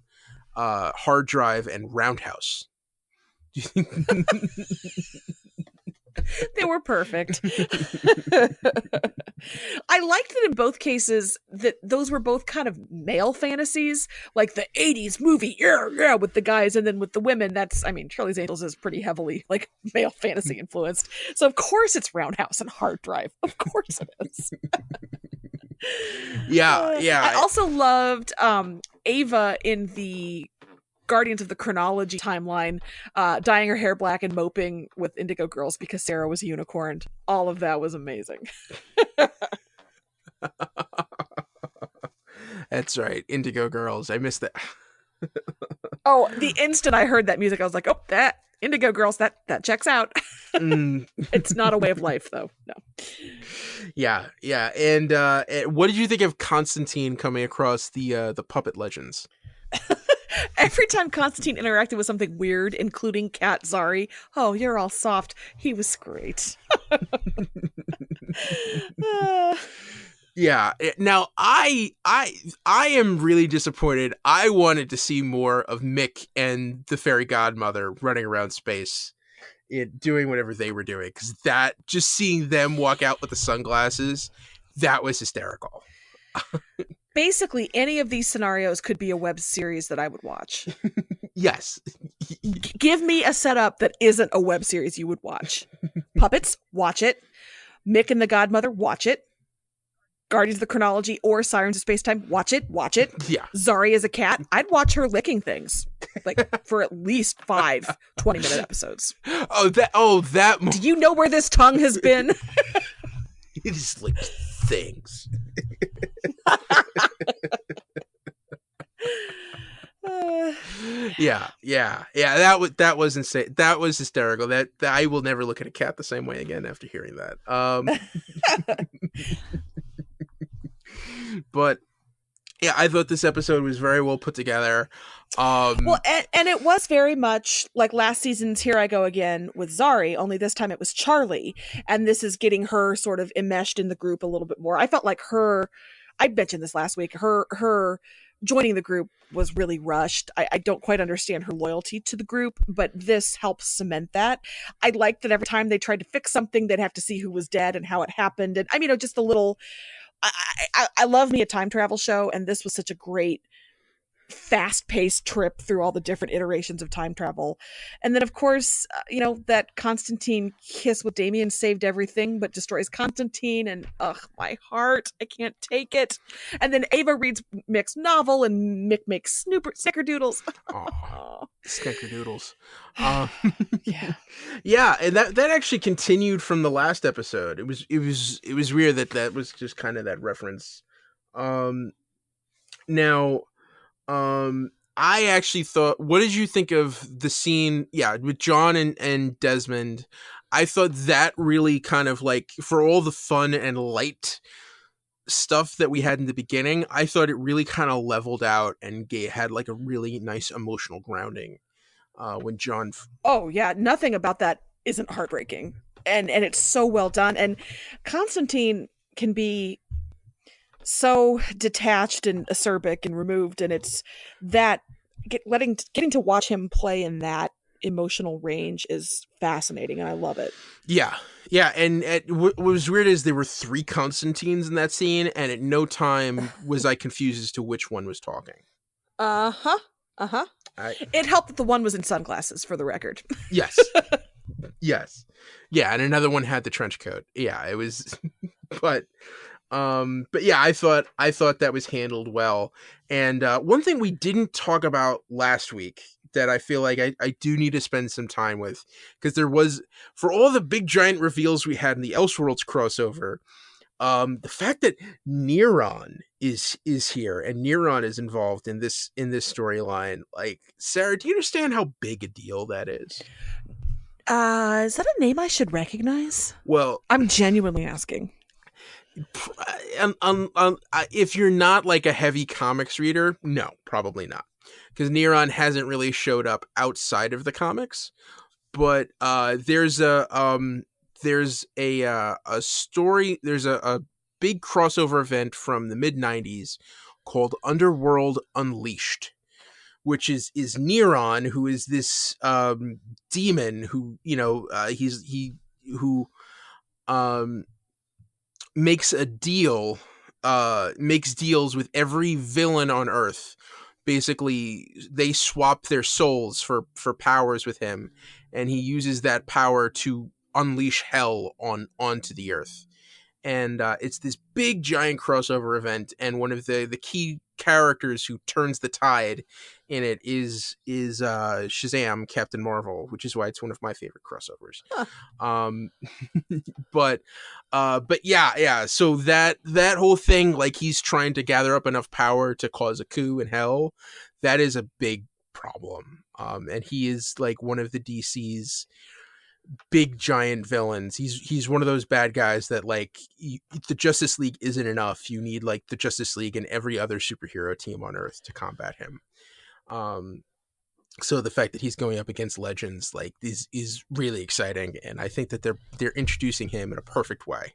S9: Hard Drive and Roundhouse. Do you think
S10: they were perfect? I liked that in both cases that those were both kind of male fantasies, like the 80s movie, yeah, with the guys, and then with the women, Charlie's Angels is pretty heavily like male fantasy influenced. So of course it's Roundhouse and Hard Drive. Of course it is.
S9: Yeah.
S10: I also loved Ava in the Guardians of the Chronology timeline, dyeing her hair black and moping with Indigo Girls because Sarah was unicorned. All of that was amazing.
S9: That's right, Indigo Girls. I missed that.
S10: Oh, the instant I heard that music, I was like, "Oh, that Indigo Girls, that checks out." It's not a way of life, though. No.
S9: Yeah. And what did you think of Constantine coming across the puppet legends?
S10: Every time Constantine interacted with something weird, including Cat Zari, oh, you're all soft. He was great.
S9: Yeah. Now I am really disappointed. I wanted to see more of Mick and the fairy godmother running around space, doing whatever they were doing, because that just seeing them walk out with the sunglasses, that was hysterical.
S10: Basically, any of these scenarios could be a web series that I would watch.
S9: Yes.
S10: Give me a setup that isn't a web series you would watch. Puppets, watch it. Mick and the Godmother, watch it. Guardians of the Chronology or Sirens of Spacetime, watch it.
S9: Yeah.
S10: Zari as a cat, I'd watch her licking things for at least 5 20-minute episodes.
S9: That.
S10: Do you know where this tongue has been?
S9: It is like things. Yeah. That was insane. That was hysterical. That I will never look at a cat the same way again after hearing that. But yeah, I thought this episode was very well put together.
S10: Well, and it was very much like last season's Here I Go Again with Zari, only this time it was Charlie, and this is getting her sort of enmeshed in the group a little bit more. I felt like I mentioned this last week, her joining the group was really rushed. I don't quite understand her loyalty to the group, but this helps cement that. I liked that every time they tried to fix something, they'd have to see who was dead and how it happened. And just a little, I love me a time travel show, and this was such a great fast-paced trip through all the different iterations of time travel. And then of course, that Constantine kiss with Damien saved everything but destroys Constantine, and my heart, I can't take it. And then Ava reads Mick's novel and Mick makes snickerdoodles.
S9: Snickerdoodles.
S10: Yeah,
S9: and that actually continued from the last episode. It was weird that was just kind of that reference. Now I actually thought, what did you think of the scene? Yeah, with John and Desmond. I thought that really kind of like, for all the fun and light stuff that we had in the beginning, I thought it really kind of leveled out and had like a really nice emotional grounding when John.
S10: Oh yeah, nothing about that isn't heartbreaking, and it's so well done. And Constantine can be so detached and acerbic and removed, and it's that getting to watch him play in that emotional range is fascinating, and I love it.
S9: Yeah. And what was weird is there were 3 Constantines in that scene, and at no time was I confused as to which one was talking.
S10: It helped that the one was in sunglasses, for the record.
S9: Yes. Yes. Yeah, and another one had the trench coat. Yeah, it was but yeah, I thought that was handled well. And one thing we didn't talk about last week that I feel like I do need to spend some time with, because there was, for all the big giant reveals we had in the Elseworlds crossover, the fact that Neron is here, and Neron is involved in this storyline. Like, Sarah, do you understand how big a deal that is?
S10: Is that a name I should recognize?
S9: Well,
S10: I'm genuinely asking.
S9: If you're not like a heavy comics reader, no, probably not, because Neron hasn't really showed up outside of the comics. But there's a story. There's a big crossover event from the mid-90s called Underworld Unleashed, which is Neron, who is this demon who, makes deals with every villain on Earth. Basically, they swap their souls for powers with him, and he uses that power to unleash hell onto the Earth. And it's this big giant crossover event, and one of the key characters who turns the tide in it is Shazam, Captain Marvel, which is why it's one of my favorite crossovers. But yeah, so that whole thing, like, he's trying to gather up enough power to cause a coup in hell, that is a big problem. And he is like one of the DC's big giant villains. He's one of those bad guys that, like, the Justice League isn't enough. You need, like, the Justice League and every other superhero team on Earth to combat him. So the fact that he's going up against legends, like, is really exciting, and I think that they're introducing him in a perfect way.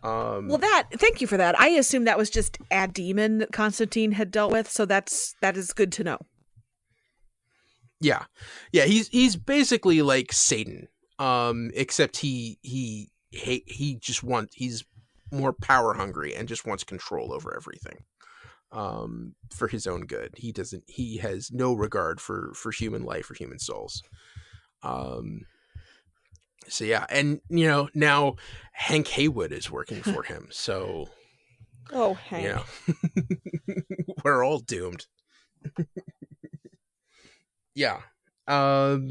S10: Well, thank you for that. I assume that was just a demon that Constantine had dealt with, so that is good to know.
S9: Yeah, he's basically like Satan, except he's more power hungry and just wants control over everything, for his own good. He has no regard for human life or human souls. So yeah, and now Hank Haywood is working for him, so
S10: Hank,
S9: we're all doomed. Yeah. So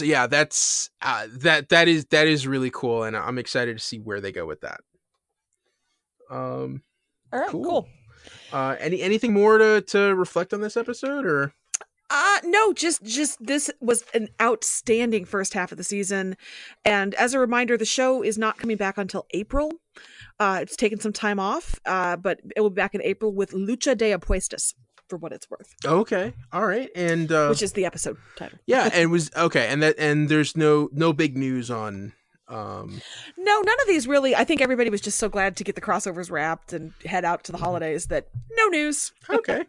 S9: yeah, that's that is really cool, and I'm excited to see where they go with that.
S10: All right, cool.
S9: Anything more to reflect on this episode, or?
S10: No, just this was an outstanding first half of the season, and as a reminder, the show is not coming back until April. It's taken some time off, but it will be back in April with Lucha de Apuestas, for what it's worth.
S9: Okay, all right, and
S10: which is the episode title.
S9: Yeah, and it was okay, and there's no big news on.
S10: No, none of these really. I think everybody was just so glad to get the crossovers wrapped and head out to the holidays that no news.
S9: Okay.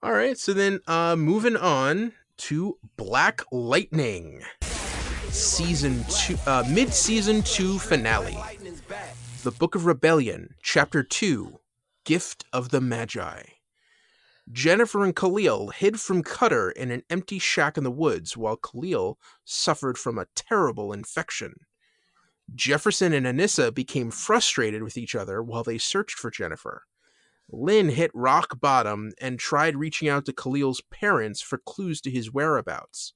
S9: All right, so then moving on to Black Lightning, season 2, mid-season 2 finale. The Book of Rebellion, Chapter 2, Gift of the Magi. Jennifer and Khalil hid from Cutter in an empty shack in the woods while Khalil suffered from a terrible infection. Jefferson and Anissa became frustrated with each other while they searched for Jennifer. Lynn hit rock bottom and tried reaching out to Khalil's parents for clues to his whereabouts.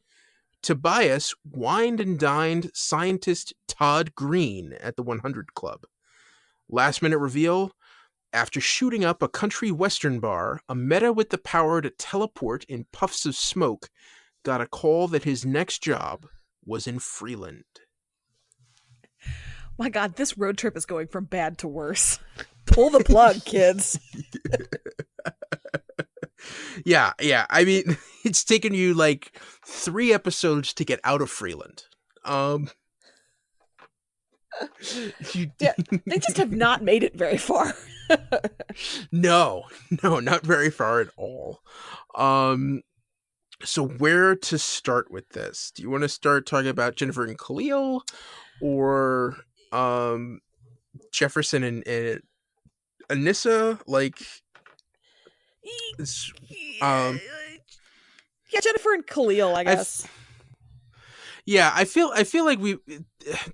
S9: Tobias wined and dined scientist Todd Green at the 100 Club. Last minute reveal: after shooting up a country western bar, a meta with the power to teleport in puffs of smoke got a call that his next job was in Freeland.
S10: My God, this road trip is going from bad to worse. Pull the plug, kids.
S9: Yeah. I mean, it's taken you like 3 episodes to get out of Freeland.
S10: Yeah, they just have not made it very far.
S9: No, not very far at all. So where to start with this? Do you want to start talking about Jennifer and Khalil, or um, Jefferson and Anissa? Like, it's, um,
S10: Yeah, Jennifer and Khalil, I guess.
S9: Yeah, I feel like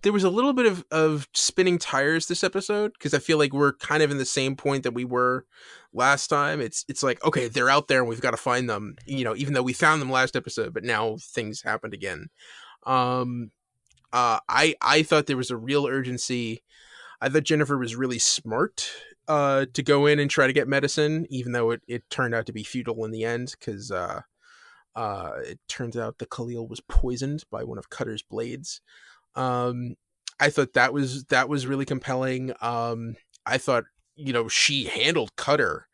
S9: there was a little bit of spinning tires this episode, because I feel like we're kind of in the same point that we were last time. It's like, okay, they're out there and we've got to find them, even though we found them last episode, but now things happened again. I thought there was a real urgency. I thought Jennifer was really smart to go in and try to get medicine, even though it turned out to be futile in the end, because it turns out that Khalil was poisoned by one of Cutter's blades. I thought that was really compelling. I thought, she handled Cutter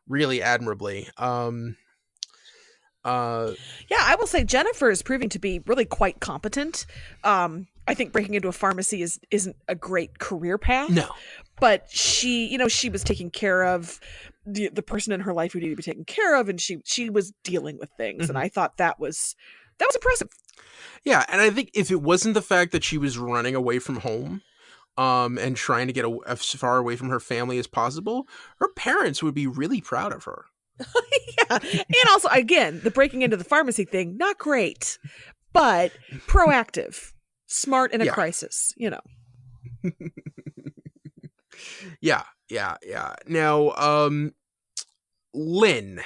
S9: really admirably.
S10: Yeah, I will say Jennifer is proving to be really quite competent. I think breaking into a pharmacy isn't a great career path.
S9: No.
S10: But she was taking care of the person in her life who needed to be taken care of, and she was dealing with things, and I thought that was impressive.
S9: Yeah, and I think if it wasn't the fact that she was running away from home, and trying to get as far away from her family as possible, her parents would be really proud of her.
S10: Yeah, and also again, the breaking into the pharmacy thing, not great, but proactive, smart in a crisis,
S9: Yeah. Now, Lynn,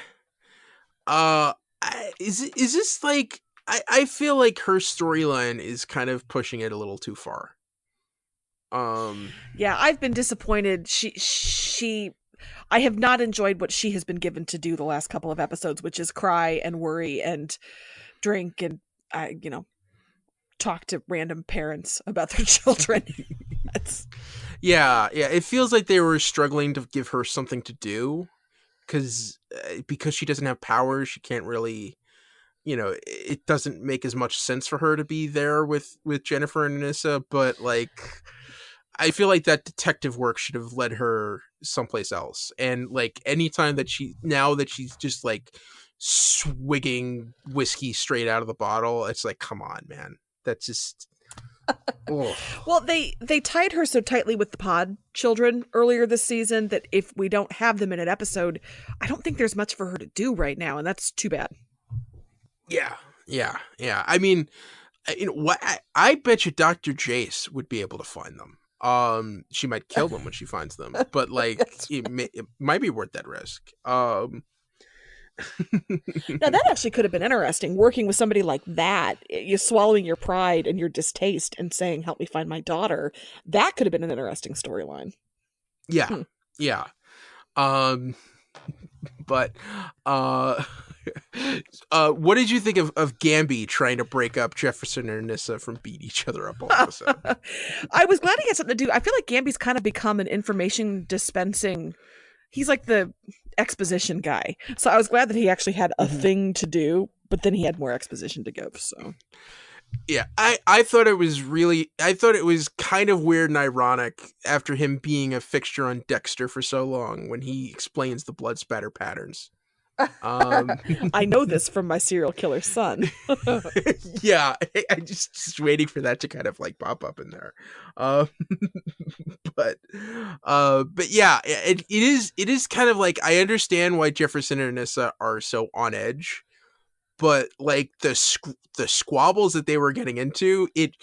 S9: is this like, I feel like her storyline is kind of pushing it a little too far.
S10: Yeah, I've been disappointed. I have not enjoyed what she has been given to do the last couple of episodes, which is cry and worry and drink and talk to random parents about their children.
S9: Yeah. It feels like they were struggling to give her something to do, because she doesn't have powers. She can't really, it doesn't make as much sense for her to be there with Jennifer and Anissa. But like, I feel like that detective work should have led her someplace else. And like, anytime now that she's just like swigging whiskey straight out of the bottle, it's like, come on, man. That's just...
S10: Well, they tied her so tightly with the pod children earlier this season that if we don't have them in an episode, I don't think there's much for her to do right now, and that's too bad.
S9: Yeah. I mean, what? I bet you Dr. Jace would be able to find them. She might kill them when she finds them, but like, it might be worth that risk.
S10: Now that actually could have been interesting, working with somebody like that. You swallowing your pride and your distaste and saying, help me find my daughter. That could have been an interesting storyline.
S9: Yeah. But what did you think of Gamby trying to break up Jefferson and Anissa from beating each other up all episode?
S10: I was glad he had something to do. I feel like Gamby's kind of become an information dispensing. He's like the exposition guy. So I was glad that he actually had a thing to do, but then he had more exposition to give. So
S9: yeah, I thought it was kind of weird and ironic after him being a fixture on Dexter for so long, when he explains the blood spatter patterns.
S10: I know this from my serial killer son.
S9: Yeah, I just waiting for that to kind of like pop up in there. But yeah, it is kind of like, I understand why Jefferson and Anissa are so on edge, but like the squabbles that they were getting into, it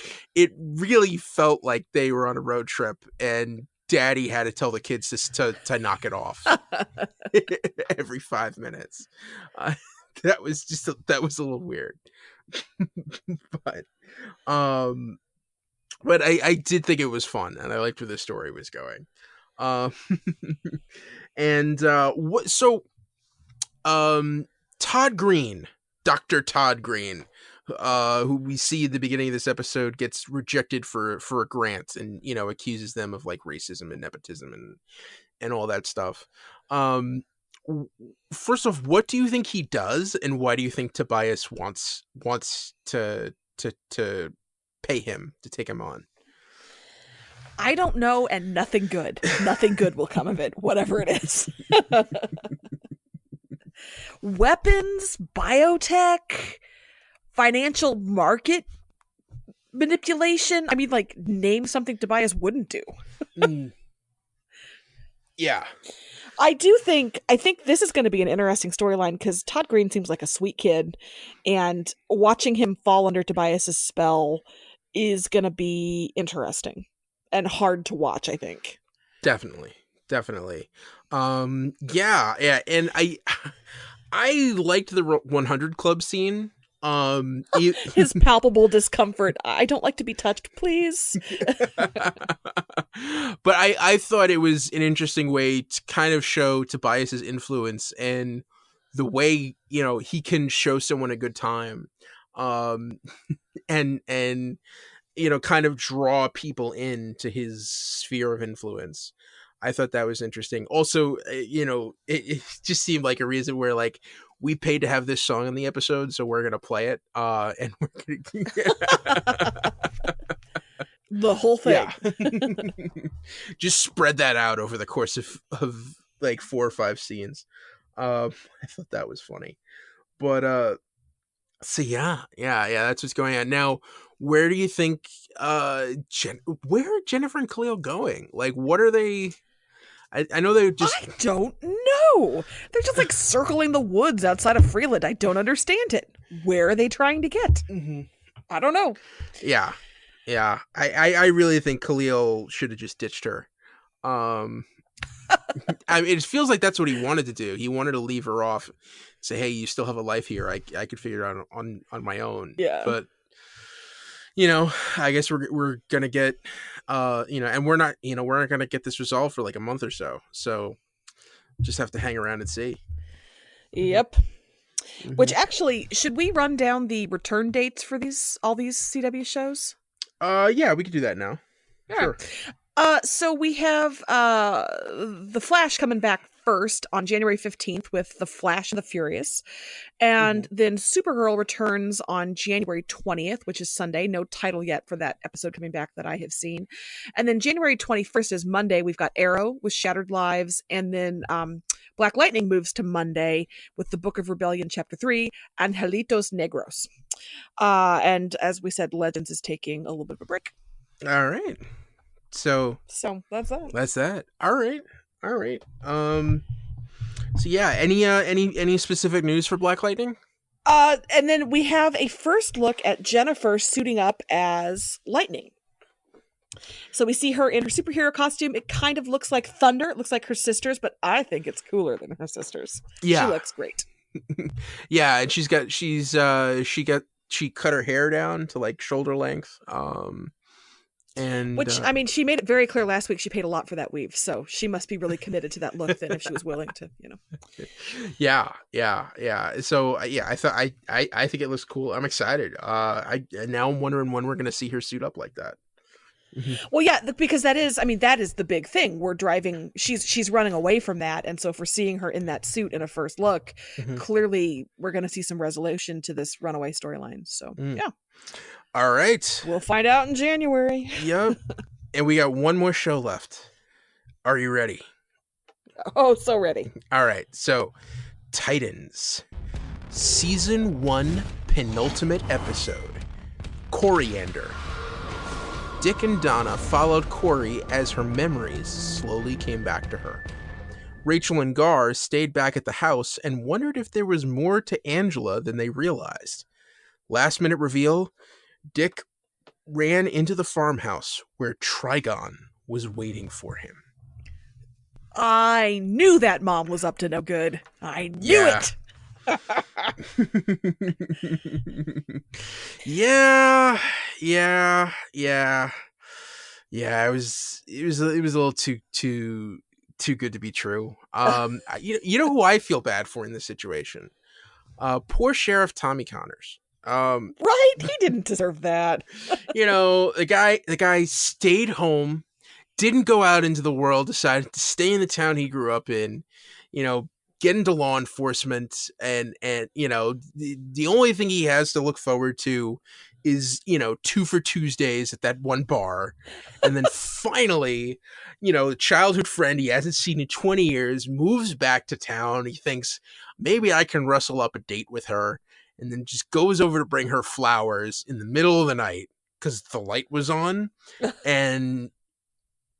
S9: really felt like they were on a road trip and Daddy had to tell the kids to knock it off every 5 minutes. That was a little weird. But I did think it was fun, and I liked where the story was going. And Todd Green, Dr. Todd Green, who we see at the beginning of this episode, gets rejected for a grant, and accuses them of like racism and nepotism and all that stuff. First off, what do you think he does, and why do you think Tobias wants to pay him to take him on?
S10: I don't know, and nothing good will come of it, whatever it is. weapons, biotech, financial market manipulation. I mean, like, name something Tobias wouldn't do.
S9: Yeah.
S10: I think this is going to be an interesting storyline because Todd Green seems like a sweet kid, and watching him fall under Tobias's spell is going to be interesting and hard to watch, I think.
S9: Definitely. Yeah, and I liked the 100 Club scene.
S10: His palpable discomfort. I don't like to be touched, please.
S9: But I thought it was an interesting way to kind of show Tobias's influence and the way, he can show someone a good time. And kind of draw people into his sphere of influence. I thought that was interesting. Also, it just seemed like a reason where, like, we paid to have this song in the episode, so we're gonna play it. And we're gonna
S10: the whole thing.
S9: Yeah. Just spread that out over the course of like 4 or 5 scenes. I thought that was funny. But so yeah, that's what's going on now. Where do you think where are Jennifer and Khalil going? Like, what are they? I know they just...
S10: I don't know. They're just like circling the woods outside of Freeland. I don't understand it. Where are they trying to get?
S9: Mm-hmm.
S10: I don't know.
S9: Yeah. I really think Khalil should have just ditched her. I mean, it feels like that's what he wanted to do. He wanted to leave her off, say, "Hey, you still have a life here. I could figure it out on my own."
S10: Yeah.
S9: But I guess we're gonna get, and we're not gonna get this resolved for like a month or so. So just have to hang around and see.
S10: Yep. Mm-hmm. Which actually, should we run down the return dates for all these CW shows?
S9: Yeah, we could do that now.
S10: Yeah.
S9: Sure.
S10: So we have The Flash coming back first on January 15th with The Flash and the Furious. And then Supergirl returns on January 20th, which is Sunday. No title yet for that episode coming back that I have seen. And then January 21st is Monday. We've got Arrow with Shattered Lives. And then Black Lightning moves to Monday with the Book of Rebellion, Chapter 3, Angelitos Negros. And as we said, Legends is taking a little bit of a break.
S9: All right. So
S10: that's that.
S9: That's that. All right. So yeah, any specific news for Black Lightning?
S10: And then we have a first look at Jennifer suiting up as Lightning. So we see her in her superhero costume. It kind of looks like Thunder. It looks like her sisters, but I think it's cooler than her sisters.
S9: Yeah.
S10: She looks great.
S9: Yeah, and she cut her hair down to like shoulder length. And
S10: which, I mean, she made it very clear last week she paid a lot for that weave, so she must be really committed to that look then if she was willing to,
S9: Yeah. So yeah, I think it looks cool. I'm excited. Now I'm wondering when we're gonna see her suit up like that.
S10: Well, yeah, because that is the big thing. We're driving. She's running away from that, and so if we're seeing her in that suit in a first look, clearly we're going to see some resolution to this runaway storyline. So yeah.
S9: All right.
S10: We'll find out in January.
S9: Yep. And we got one more show left. Are you ready?
S10: Oh, so ready.
S9: All right. So, Titans, Season 1, penultimate episode, Coriander. Dick and Donna followed Corey as her memories slowly came back to her. Rachel and Gar stayed back at the house and wondered if there was more to Angela than they realized. Last minute reveal, Dick ran into the farmhouse where Trigon was waiting for him.
S10: I knew that mom was up to no good. I knew it.
S9: Yeah. It was a little too good to be true. You know who I feel bad for in this situation? Poor Sheriff Tommy Connors.
S10: Right? He didn't deserve that.
S9: The guy stayed home, didn't go out into the world, decided to stay in the town he grew up in, get into law enforcement, and the only thing he has to look forward to is, you know, 2 for Tuesdays at that one bar. And then finally, you know, the childhood friend he hasn't seen in 20 years moves back to town. He thinks maybe I can rustle up a date with her, and then just goes over to bring her flowers in the middle of the night because the light was on. And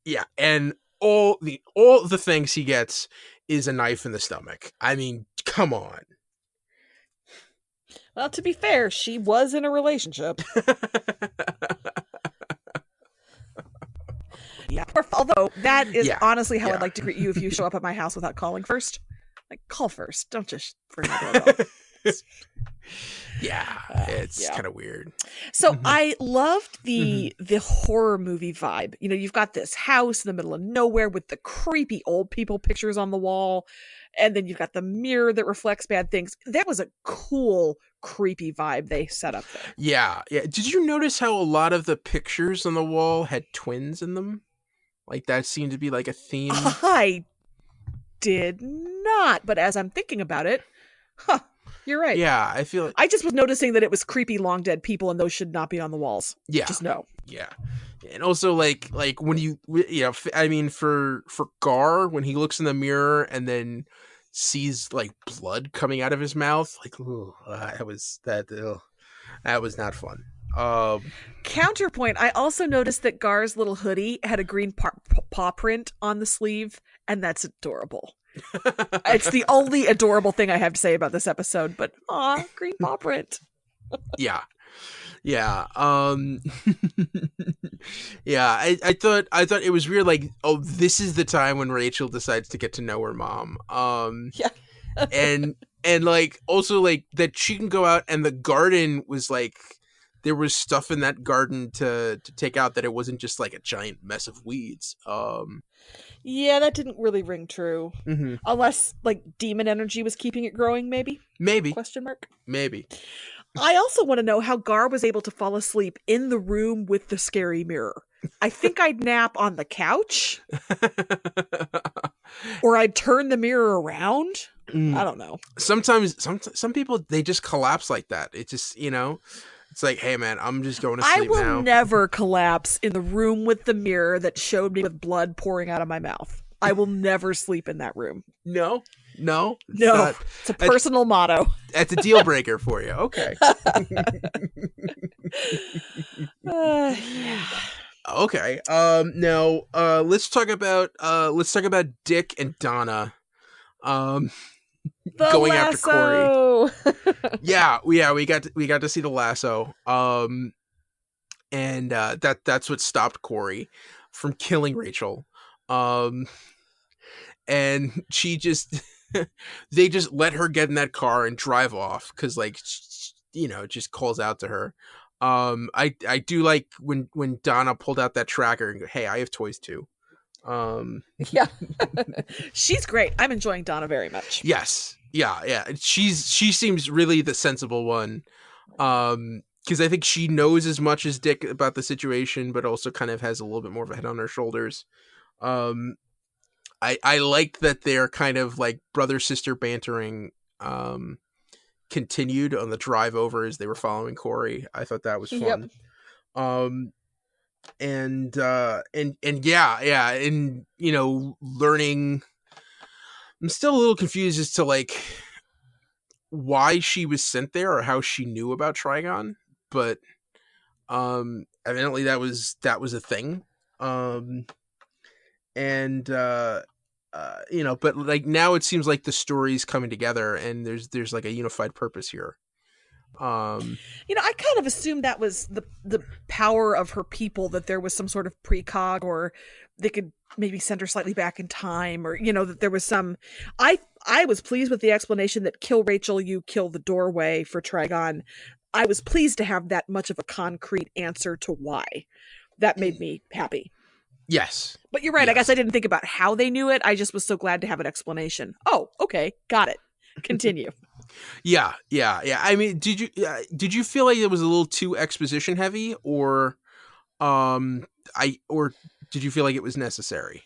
S9: yeah, and all the things he gets is a knife in the stomach. I mean, come on.
S10: Well, to be fair, she was in a relationship. Yeah. Although that is honestly how I'd like to greet you if you show up at my house without calling first. Like, call first. Don't just ring the doorbell.
S9: It's kind of weird.
S10: So I loved the horror movie vibe. You know, you've got this house in the middle of nowhere with the creepy old people pictures on the wall, and then you've got the mirror that reflects bad things. That was a cool, creepy vibe they set up there.
S9: Yeah. Did you notice how a lot of the pictures on the wall had twins in them? Like, that seemed to be like a theme.
S10: I did not, but as I'm thinking about it, you're right.
S9: Yeah, I feel like...
S10: I just was noticing that it was creepy long dead people, and those should not be on the walls.
S9: Yeah.
S10: Just no.
S9: Yeah. And also, like when you know, I mean, for Gar, when he looks in the mirror and then sees like blood coming out of his mouth, like, that was not fun.
S10: Counterpoint, I also noticed that Gar's little hoodie had a green paw print on the sleeve, and that's adorable. It's the only adorable thing I have to say about this episode, but green paw print.
S9: Yeah. I thought it was weird, like, oh, this is the time when Rachel decides to get to know her mom. and like, also, like, that she can go out, and the garden was like, there was stuff in that garden to take out, that it wasn't just like a giant mess of weeds.
S10: Yeah, that didn't really ring true.
S9: Mm-hmm.
S10: Unless, like, demon energy was keeping it growing, maybe? Question mark?
S9: Maybe.
S10: I also want to know how Gar was able to fall asleep in the room with the scary mirror. I think I'd nap on the couch. Or I'd turn the mirror around. I don't know.
S9: Sometimes, some people, they just collapse like that. It just, you know... It's like, hey, man, I'm just going to sleep now.
S10: I will never collapse in the room with the mirror that showed me with blood pouring out of my mouth. I will never sleep in that room.
S9: No.
S10: It's a personal motto.
S9: That's a deal breaker for you. Okay.
S10: Yeah.
S9: Okay. Now, let's talk about Dick and Donna. Going after Corey. yeah, we got to see the lasso. And that's what stopped Corey from killing Rachel. And she just they just let her get in that car and drive off because, like, you know, it just calls out to her. I do like when Donna pulled out that tracker and go, hey, I have toys too.
S10: Yeah. She's great. I'm enjoying Donna very much.
S9: Yes. Yeah. She seems really the sensible one. Because I think she knows as much as Dick about the situation, but also kind of has a little bit more of a head on her shoulders. I liked that their kind of like brother-sister bantering continued on the drive over as they were following Corey. I thought that was fun. Yep. And you know, learning, I'm still a little confused as to like why she was sent there or how she knew about Trigon, but evidently that was a thing. You know, but like now it seems like the story's coming together and there's like a unified purpose here.
S10: You know, I kind of assumed that was the power of her people, that there was some sort of precog, or they could maybe send her slightly back in time, or, you know, that there was some... I was pleased with the explanation that kill Rachel, you kill the doorway for Trigon. I was pleased to have that much of a concrete answer to why. That made me happy.
S9: Yes.
S10: But you're right. Yes. I guess I didn't think about how they knew it. I just was so glad to have an explanation. Oh, okay. Got it. Continue.
S9: Yeah. I mean, did you feel like it was a little too exposition heavy, or did you feel like it was necessary?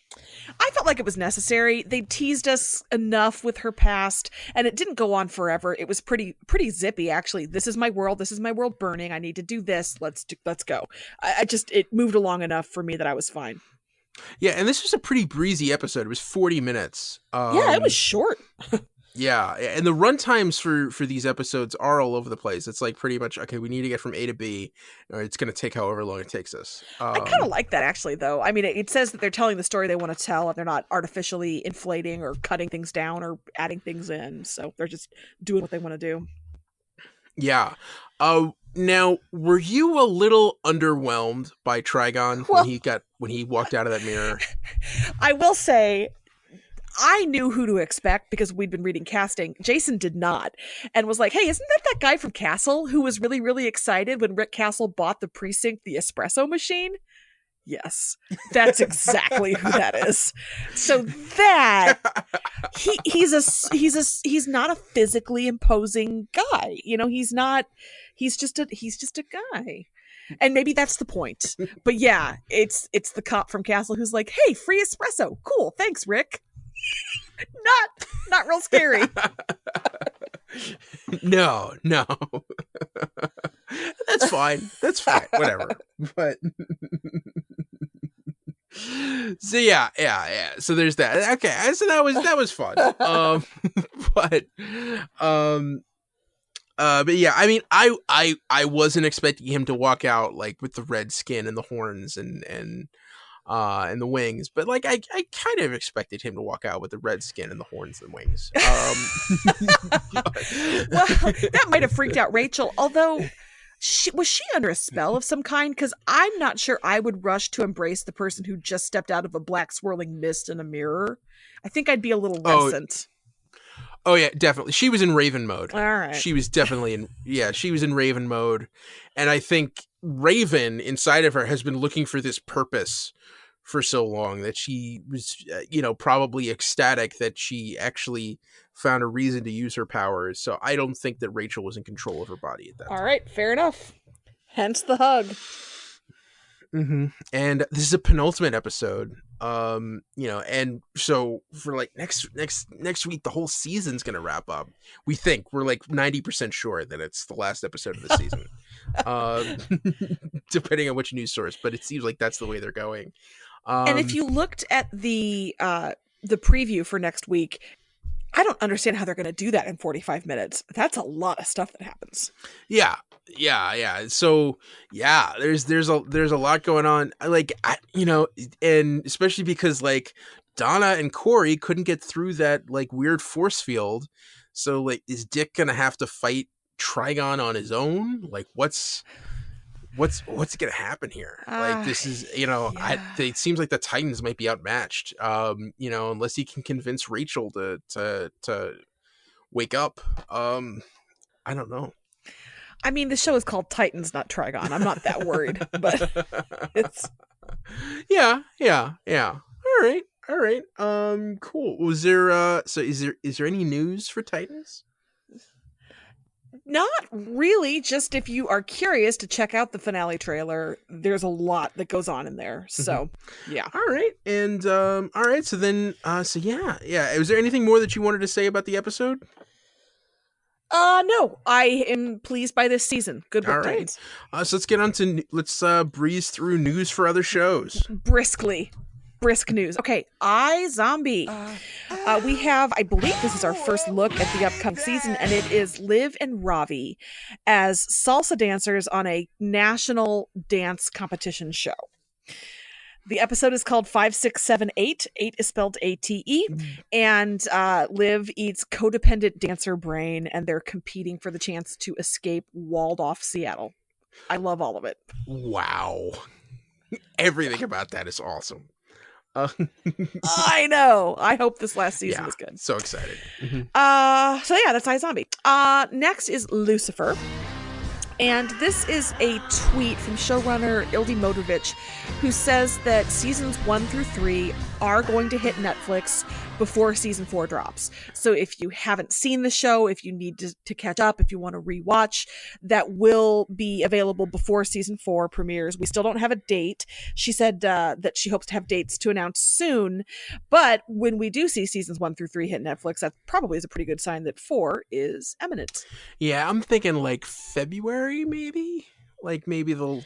S10: I felt like it was necessary. They teased us enough with her past, and it didn't go on forever. It was pretty zippy, actually. This is my world. This is my world burning. I need to do this. Let's go. It moved along enough for me that I was fine.
S9: Yeah, and this was a pretty breezy episode. It was 40 minutes.
S10: Yeah, it was short.
S9: Yeah, and the run times for these episodes are all over the place. It's like pretty much, okay, we need to get from A to B, or it's going to take however long it takes us.
S10: I kind of like that, actually, though. I mean, it says that they're telling the story they want to tell, and they're not artificially inflating or cutting things down or adding things in. So they're just doing what they want to do.
S9: Yeah. Now, were you a little underwhelmed by Trigon when he walked out of that mirror?
S10: I will say, I knew who to expect because we'd been reading casting. Jason did not, and was like, hey, isn't that guy from Castle who was really, really excited when Rick Castle bought the precinct the espresso machine? Yes, that's exactly who that is. So that he's not a physically imposing guy. You know, he's just a guy. And maybe that's the point. But yeah, it's the cop from Castle who's like, hey, free espresso. Cool. Thanks, Rick. Not real scary.
S9: No. That's fine. Whatever. But so yeah. So there's that. Okay, so that was fun. But yeah, I mean, I wasn't expecting him to walk out like with the red skin and the horns and the wings, but like I kind of expected him to walk out with the red skin and the horns and wings.
S10: Well, that might have freaked out Rachel, although was she under a spell of some kind? Because I'm not sure I would rush to embrace the person who just stepped out of a black swirling mist in a mirror. I think I'd be a little reticent.
S9: Oh yeah, definitely. She was in Raven mode.
S10: All right.
S9: She was definitely in Raven mode. And I think Raven inside of her has been looking for this purpose for so long that she was, probably ecstatic that she actually found a reason to use her powers. So I don't think that Rachel was in control of her body at that time.
S10: All right, fair enough. Hence the hug.
S9: Mm-hmm. And this is a penultimate episode. And so for like next week, the whole season's gonna wrap up. We think we're like 90% sure that it's the last episode of the season, depending on which news source. But it seems like that's the way they're going.
S10: And if you looked at the preview for next week, I don't understand how they're going to do that in 45 minutes. That's a lot of stuff that happens.
S9: Yeah. So yeah, there's a lot going on. And especially because like Donna and Corey couldn't get through that like weird force field. So like, is Dick gonna have to fight Trigon on his own? Like, what's gonna happen here? Like, this is, it seems like the Titans might be outmatched. Unless he can convince Rachel to wake up. I don't know.
S10: I mean, the show is called Titans, not Trigon. I'm not that worried, but it's
S9: yeah. All right. Cool. Was there so is there any news for Titans?
S10: Not really. Just if you are curious to check out the finale trailer, there's a lot that goes on in there. So, yeah.
S9: All right. And all right. So then, yeah. Was there anything more that you wanted to say about the episode?
S10: No. I am pleased by this season. Good work, Titans.
S9: So let's get on to let's breeze through news for other shows
S10: Brisk news. Okay, iZombie. We have, I believe this is our first look at the upcoming season, and it is Liv and Ravi as salsa dancers on a national dance competition show. The episode is called 5678. 8 is spelled ATE. And Liv eats codependent dancer brain, and they're competing for the chance to escape walled off Seattle. I love all of it.
S9: Wow. Everything about that is awesome.
S10: I know. I hope this last season was good.
S9: So excited.
S10: So yeah, that's iZombie. Next is Lucifer. And this is a tweet from showrunner Ildi Motovich, who says that seasons 1 through 3 are going to hit Netflix before season 4 drops. So if you haven't seen the show, if you need to catch up, if you want to rewatch, that will be available before season 4 premieres. We still don't have a date. She said that she hopes to have dates to announce soon. But when we do see seasons 1 through 3 hit Netflix, that probably is a pretty good sign that 4 is imminent.
S9: Yeah, I'm thinking like February, maybe. Like maybe they'll.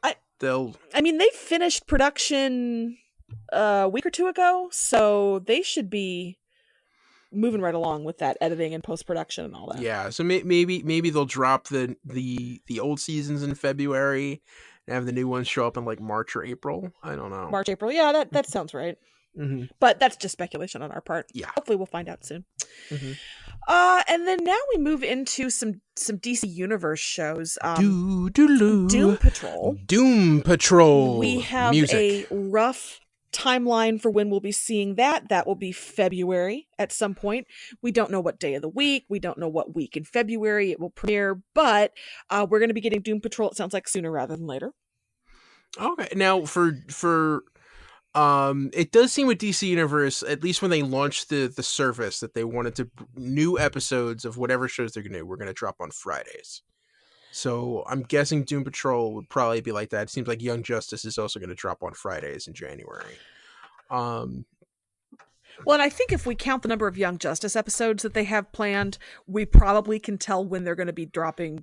S10: I mean, they finished production a week or two ago, so they should be moving right along with that editing and post-production and all that.
S9: Yeah, so maybe they'll drop the old seasons in February and have the new ones show up in like March or April. I don't know.
S10: March, April. Yeah, that sounds right.
S9: Mm-hmm.
S10: But that's just speculation on our part.
S9: Yeah.
S10: Hopefully we'll find out soon.
S9: Mm-hmm.
S10: And then now we move into some DC Universe shows.
S9: Doom
S10: Patrol.
S9: Doom Patrol.
S10: We have
S9: music.
S10: a rough timeline for when we'll be seeing that. That will be February at some point. We don't know what day of the week. We don't know what week in February it will premiere, but we're going to be getting Doom Patrol, it sounds like, sooner rather than later.
S9: Okay. Now for it does seem with DC Universe, at least when they launched the service, that they wanted to new episodes of whatever shows they're going to drop on Fridays. So I'm guessing Doom Patrol would probably be like that. It seems like Young Justice is also going to drop on Fridays in January.
S10: Well, and I think if we count the number of Young Justice episodes that they have planned, we probably can tell when they're going to be dropping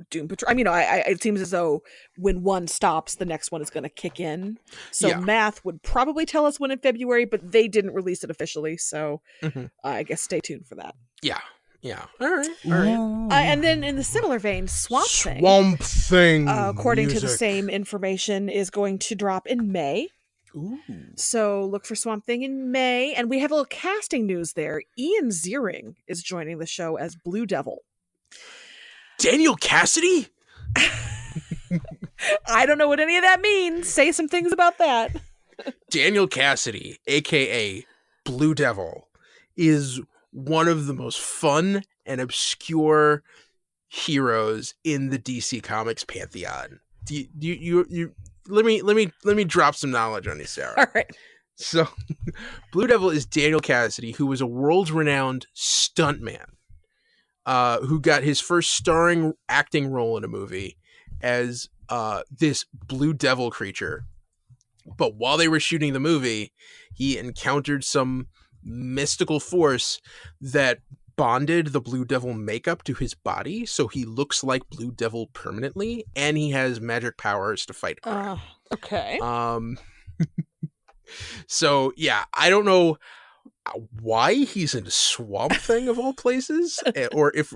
S10: Doom Patrol. I mean, it seems as though when one stops, the next one is going to kick in. So math would probably tell us when in February, but they didn't release it officially. So I guess stay tuned for that.
S9: Yeah. Yeah. All right.
S10: And then in the similar vein, Swamp
S9: Thing,
S10: according to the same information, is going to drop in May.
S9: Ooh.
S10: So look for Swamp Thing in May. And we have a little casting news there. Ian Ziering is joining the show as Blue Devil.
S9: Daniel Cassidy?
S10: I don't know what any of that means. Say some things about that.
S9: Daniel Cassidy, a.k.a. Blue Devil, is one of the most fun and obscure heroes in the DC Comics pantheon. Let me drop some knowledge on you, Sarah.
S10: All right.
S9: So, Blue Devil is Daniel Cassidy, who was a world-renowned stuntman, who got his first starring acting role in a movie as this Blue Devil creature. But while they were shooting the movie, he encountered some mystical force that bonded the Blue Devil makeup to his body, so he looks like Blue Devil permanently, and he has magic powers to fight crime.
S10: Okay.
S9: So yeah, I don't know why he's in Swamp Thing of all places, or if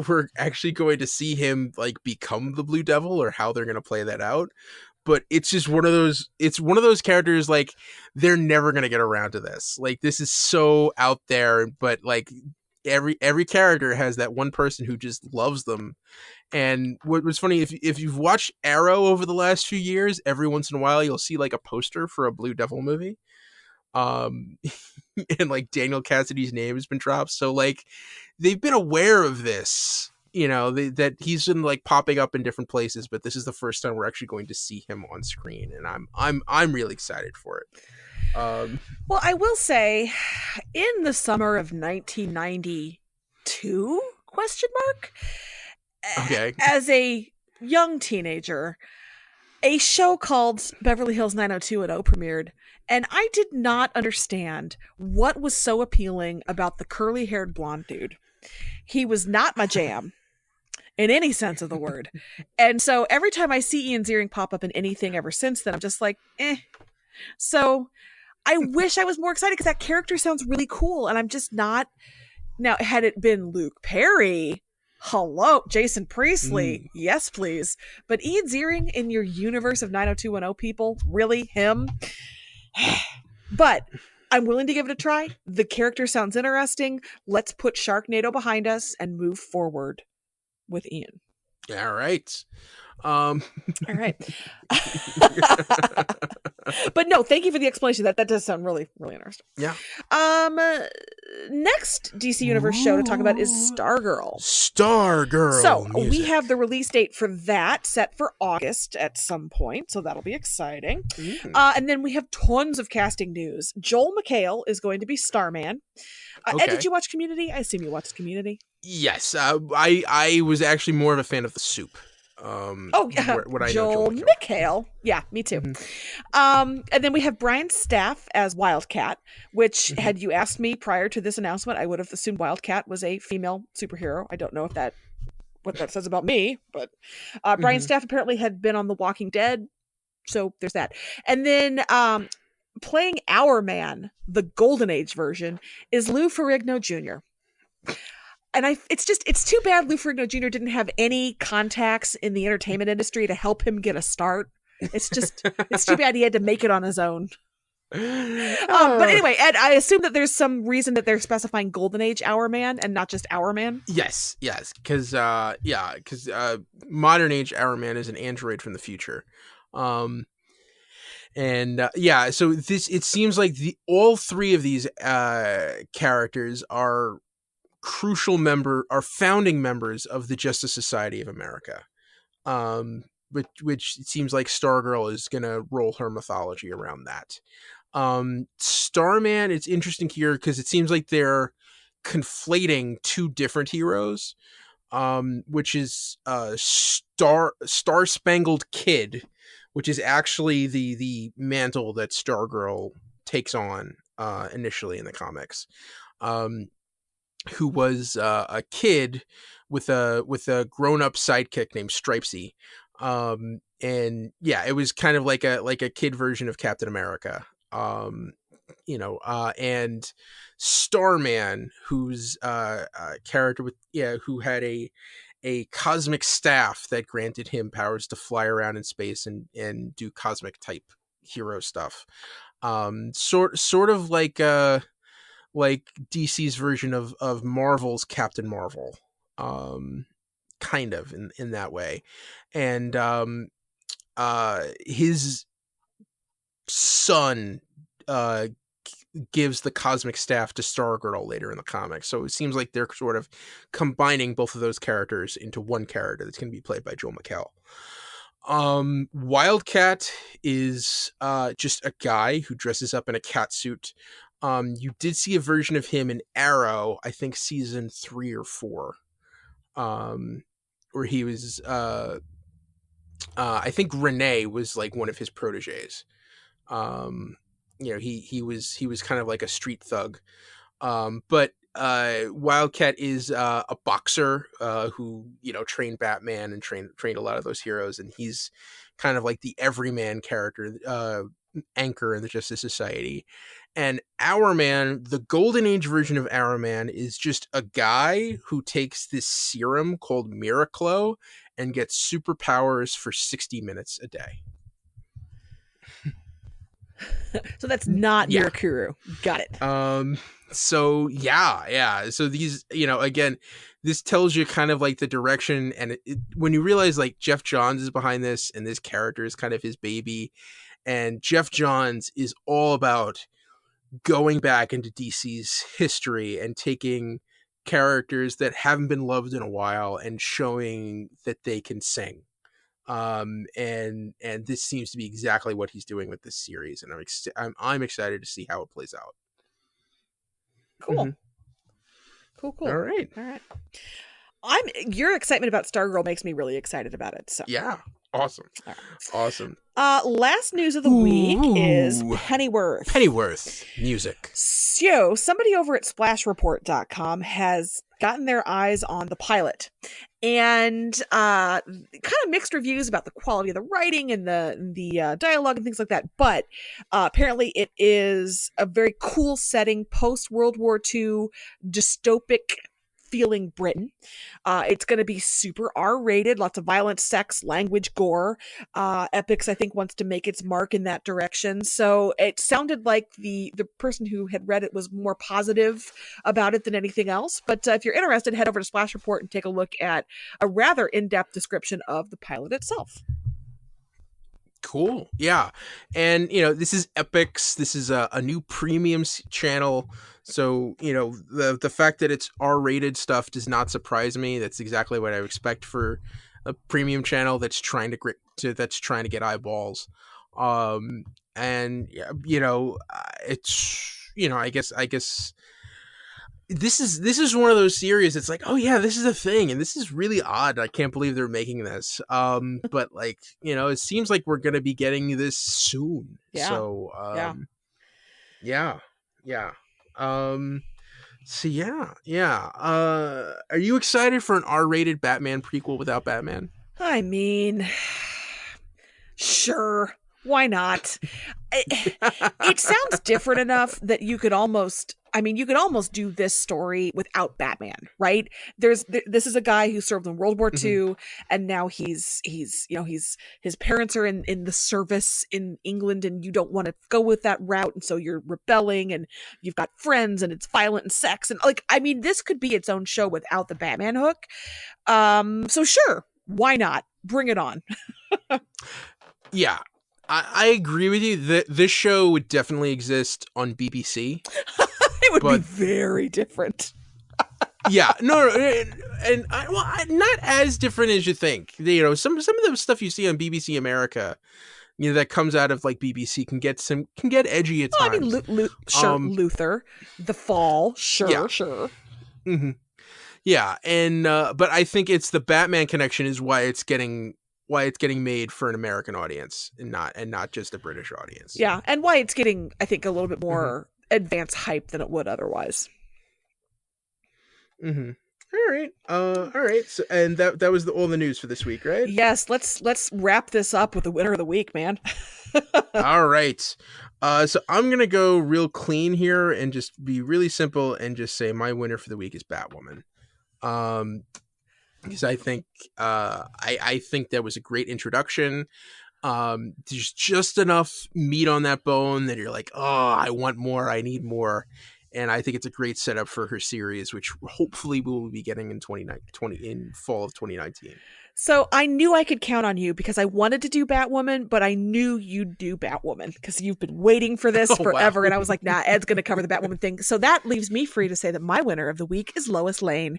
S9: we're actually going to see him like become the Blue Devil, or how they're going to play that out. But it's just one of those characters, like, they're never going to get around to this. Like, this is so out there, but like every character has that one person who just loves them. And what was funny, if you've watched Arrow over the last few years, every once in a while you'll see like a poster for a Blue Devil movie. And like Daniel Cassidy's name has been dropped. So like they've been aware of this, you know, that he's been like popping up in different places, but this is the first time we're actually going to see him on screen, and I'm really excited for it.
S10: Well, I will say, in the summer of 1992,
S9: okay,
S10: as a young teenager, a show called Beverly Hills 90210 premiered, and I did not understand what was so appealing about the curly-haired blonde dude. He was not my jam in any sense of the word. And so every time I see Ian Ziering pop up in anything ever since then, I'm just like, eh. So I wish I was more excited because that character sounds really cool, and I'm just not. Now, had it been Luke Perry, hello, Jason Priestley, yes, please. But Ian Ziering in your universe of 90210 people, really, him? But I'm willing to give it a try. The character sounds interesting. Let's put Sharknado behind us and move forward with Ian.
S9: All right.
S10: All right. But no, thank you for the explanation. That does sound really, really interesting.
S9: Yeah.
S10: Next DC Universe show to talk about is Stargirl.
S9: Stargirl.
S10: So
S9: music.
S10: we have the release date for that set for August at some point, so that'll be exciting. And then we have tons of casting news. Joel McHale is going to be Starman. Ed, did you watch Community? I assume you watched Community.
S9: Yes, I was actually more of a fan of the soup.
S10: Joel McHale. Yeah, me too. And then we have Brian Staff as Wildcat, which had you asked me prior to this announcement, I would have assumed Wildcat was a female superhero. I don't know what that says about me, but Brian Staff apparently had been on The Walking Dead, so there's that. And then playing Our Man, the Golden Age version, is Lou Ferrigno Jr. And it's too bad Lou Ferrigno Jr. didn't have any contacts in the entertainment industry to help him get a start. It's too bad he had to make it on his own. But anyway, Ed, I assume that there's some reason that they're specifying Golden Age Our Man and not just Our Man.
S9: Yes, because modern age Our Man is an android from the future. So it seems like all three of these characters are founding members of the Justice Society of America, which it seems like Stargirl is gonna roll her mythology around that. Starman, it's interesting here because it seems like they're conflating two different heroes, which is Star Spangled Kid, which is actually the mantle that Stargirl takes on initially in the comics. Who was a kid with a grown-up sidekick named Stripesy. It was kind of like a kid version of Captain America. And Starman, who's a character who had a cosmic staff that granted him powers to fly around in space and do cosmic type hero stuff. Sort of like DC's version of Marvel's Captain Marvel, kind of in that way. And his son gives the cosmic staff to Stargirl later in the comics. So it seems like they're sort of combining both of those characters into one character that's going to be played by Joel McHale. Wildcat is just a guy who dresses up in a cat suit. You did see a version of him in Arrow, I think season 3 or 4, where he was, I think Renee was like one of his proteges. He was kind of like a street thug. But Wildcat is a boxer who trained Batman and trained a lot of those heroes, and he's kind of like the everyman character, anchor in the Justice Society. And Our Man, the Golden Age version of Our Man, is just a guy who takes this serum called Miraclo and gets superpowers for 60 minutes a day.
S10: So that's not Mirakuru. Got it.
S9: So these, again, this tells you kind of like the direction, and when you realize like Jeff Johns is behind this and this character is kind of his baby, and Jeff Johns is all about going back into DC's history and taking characters that haven't been loved in a while and showing that they can sing. And this seems to be exactly what he's doing with this series, and I'm excited to see how it plays out.
S10: Cool. Cool.
S9: All right.
S10: Your excitement about Stargirl makes me really excited about it. So
S9: yeah, awesome. Right. Awesome.
S10: Last news of the week is Pennyworth.
S9: Pennyworth music.
S10: So somebody over at SplashReport.com has gotten their eyes on the pilot, and kind of mixed reviews about the quality of the writing and the dialogue and things like that. But apparently it is a very cool setting, post World War II dystopic feeling Britain. It's going to be super R-rated, lots of violence, sex, language, gore. Epix, I think, wants to make its mark in that direction. So it sounded like the person who had read it was more positive about it than anything else. But if you're interested, head over to Splash Report and take a look at a rather in-depth description of the pilot itself.
S9: Cool. Yeah. And, this is Epix. This is a new premium channel. So, the fact that it's R-rated stuff does not surprise me. That's exactly what I would expect for a premium channel that's trying to get eyeballs. And, it's, I guess this is one of those series that's like, oh yeah, this is a thing, and this is really odd. I can't believe they're making this. But it seems like we're gonna be getting this soon.
S10: Yeah.
S9: So yeah. So yeah. Are you excited for an R-rated Batman prequel without Batman?
S10: I mean, sure. Why not? It sounds different enough that you could almost do this story without Batman, right? This is a guy who served in World War II, and now his parents are in the service in England, and you don't want to go with that route, and so you're rebelling, and you've got friends, and it's violent and sex, and this could be its own show without the Batman hook. So sure, why not? Bring it on.
S9: Yeah. I agree with you that this show would definitely exist on BBC.
S10: It would be very different.
S9: Yeah, no, and not as different as you think. Some of the stuff you see on BBC America, that comes out of BBC can get edgy at times.
S10: I mean, sure, Luther, The Fall, sure.
S9: Mm-hmm. Yeah, and but I think it's the Batman connection is why it's getting made for an American audience and not just a British audience.
S10: Yeah, and why it's getting, I think, a little bit more advanced hype than it would otherwise.
S9: Mm-hmm. All right. So, and that was all the news for this week, right?
S10: Yes. Let's wrap this up with the winner of the week, man.
S9: All right. So I'm gonna go real clean here and just be really simple and just say my winner for the week is Batwoman. Because I think I think that was a great introduction. There's just enough meat on that bone that you're like, oh, I want more, I need more, and I think it's a great setup for her series, which hopefully we will be getting in in fall of 2019.
S10: So I knew I could count on you because I wanted to do Batwoman, but I knew you'd do Batwoman because you've been waiting for this forever. Wow. And I was like, nah, Ed's going to cover the Batwoman thing. So that leaves me free to say that my winner of the week is Lois Lane.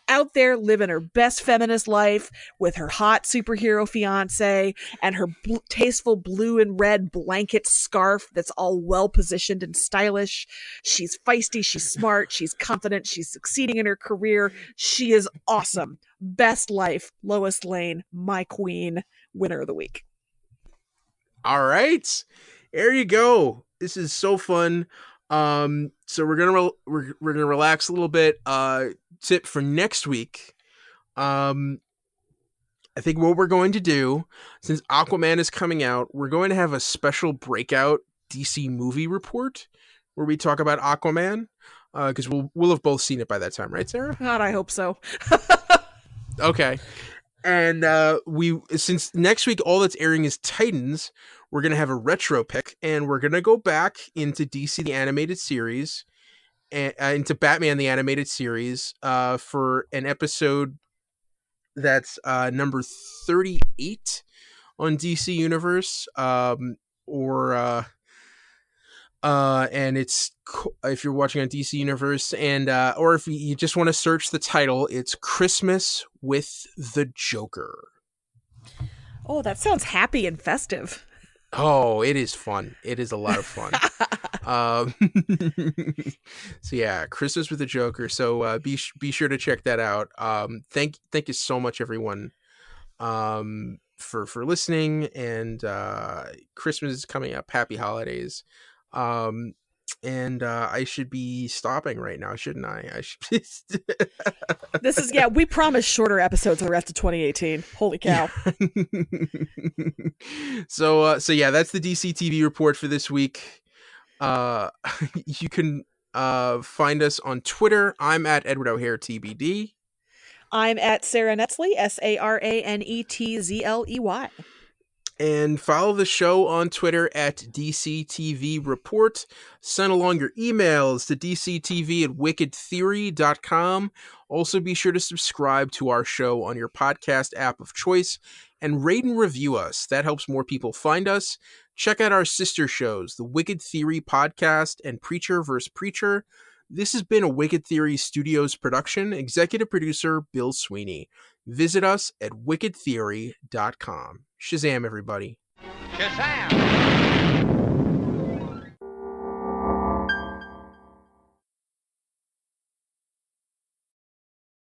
S10: Out there living her best feminist life with her hot superhero fiance and her tasteful blue and red blanket scarf that's all well positioned and stylish. She's feisty. She's smart. She's confident. She's succeeding in her career. She is awesome. Best life, Lois Lane, my queen, winner of the week.
S9: All right, there you go. This is so fun. So we're gonna relax a little bit. Tip for next week. I think what we're going to do, since Aquaman is coming out, we're going to have a special breakout DC movie report where we talk about Aquaman. Because we'll have both seen it by that time, right, Sarah?
S10: God, I hope so.
S9: Okay. And since next week all that's airing is Titans, we're going to have a retro pick, and we're going to go back into DC the animated series and into Batman the animated series for an episode that's number 38 on DC Universe, and it's if you're watching on DC Universe, and or if you just want to search the title, it's Christmas with the Joker.
S10: Oh, that sounds happy and festive.
S9: Oh, it is fun. It is a lot of fun. So yeah, Christmas with the Joker. So be sure to check that out. Thank you so much, everyone, for listening. And Christmas is coming up. Happy holidays. And I should be stopping right now, shouldn't I? I should be
S10: This is, we promised shorter episodes the rest of 2018. Holy cow.
S9: So yeah, that's the DC TV report for this week. You can Find us on Twitter. I'm at Edward O'Hare TBD.
S10: I'm at Sarah Netzley, SaraNetzley.
S9: And follow the show on Twitter at DCTV Report. Send along your emails to dctv@wickedtheory.com. Also be sure to subscribe to our show on your podcast app of choice and rate and review us. That helps more people find us. Check out our sister shows, the Wicked Theory Podcast and Preacher vs. Preacher. This has been a Wicked Theory Studios production. Executive producer Bill Sweeney. Visit us at wickedtheory.com. Shazam, everybody.
S11: Shazam!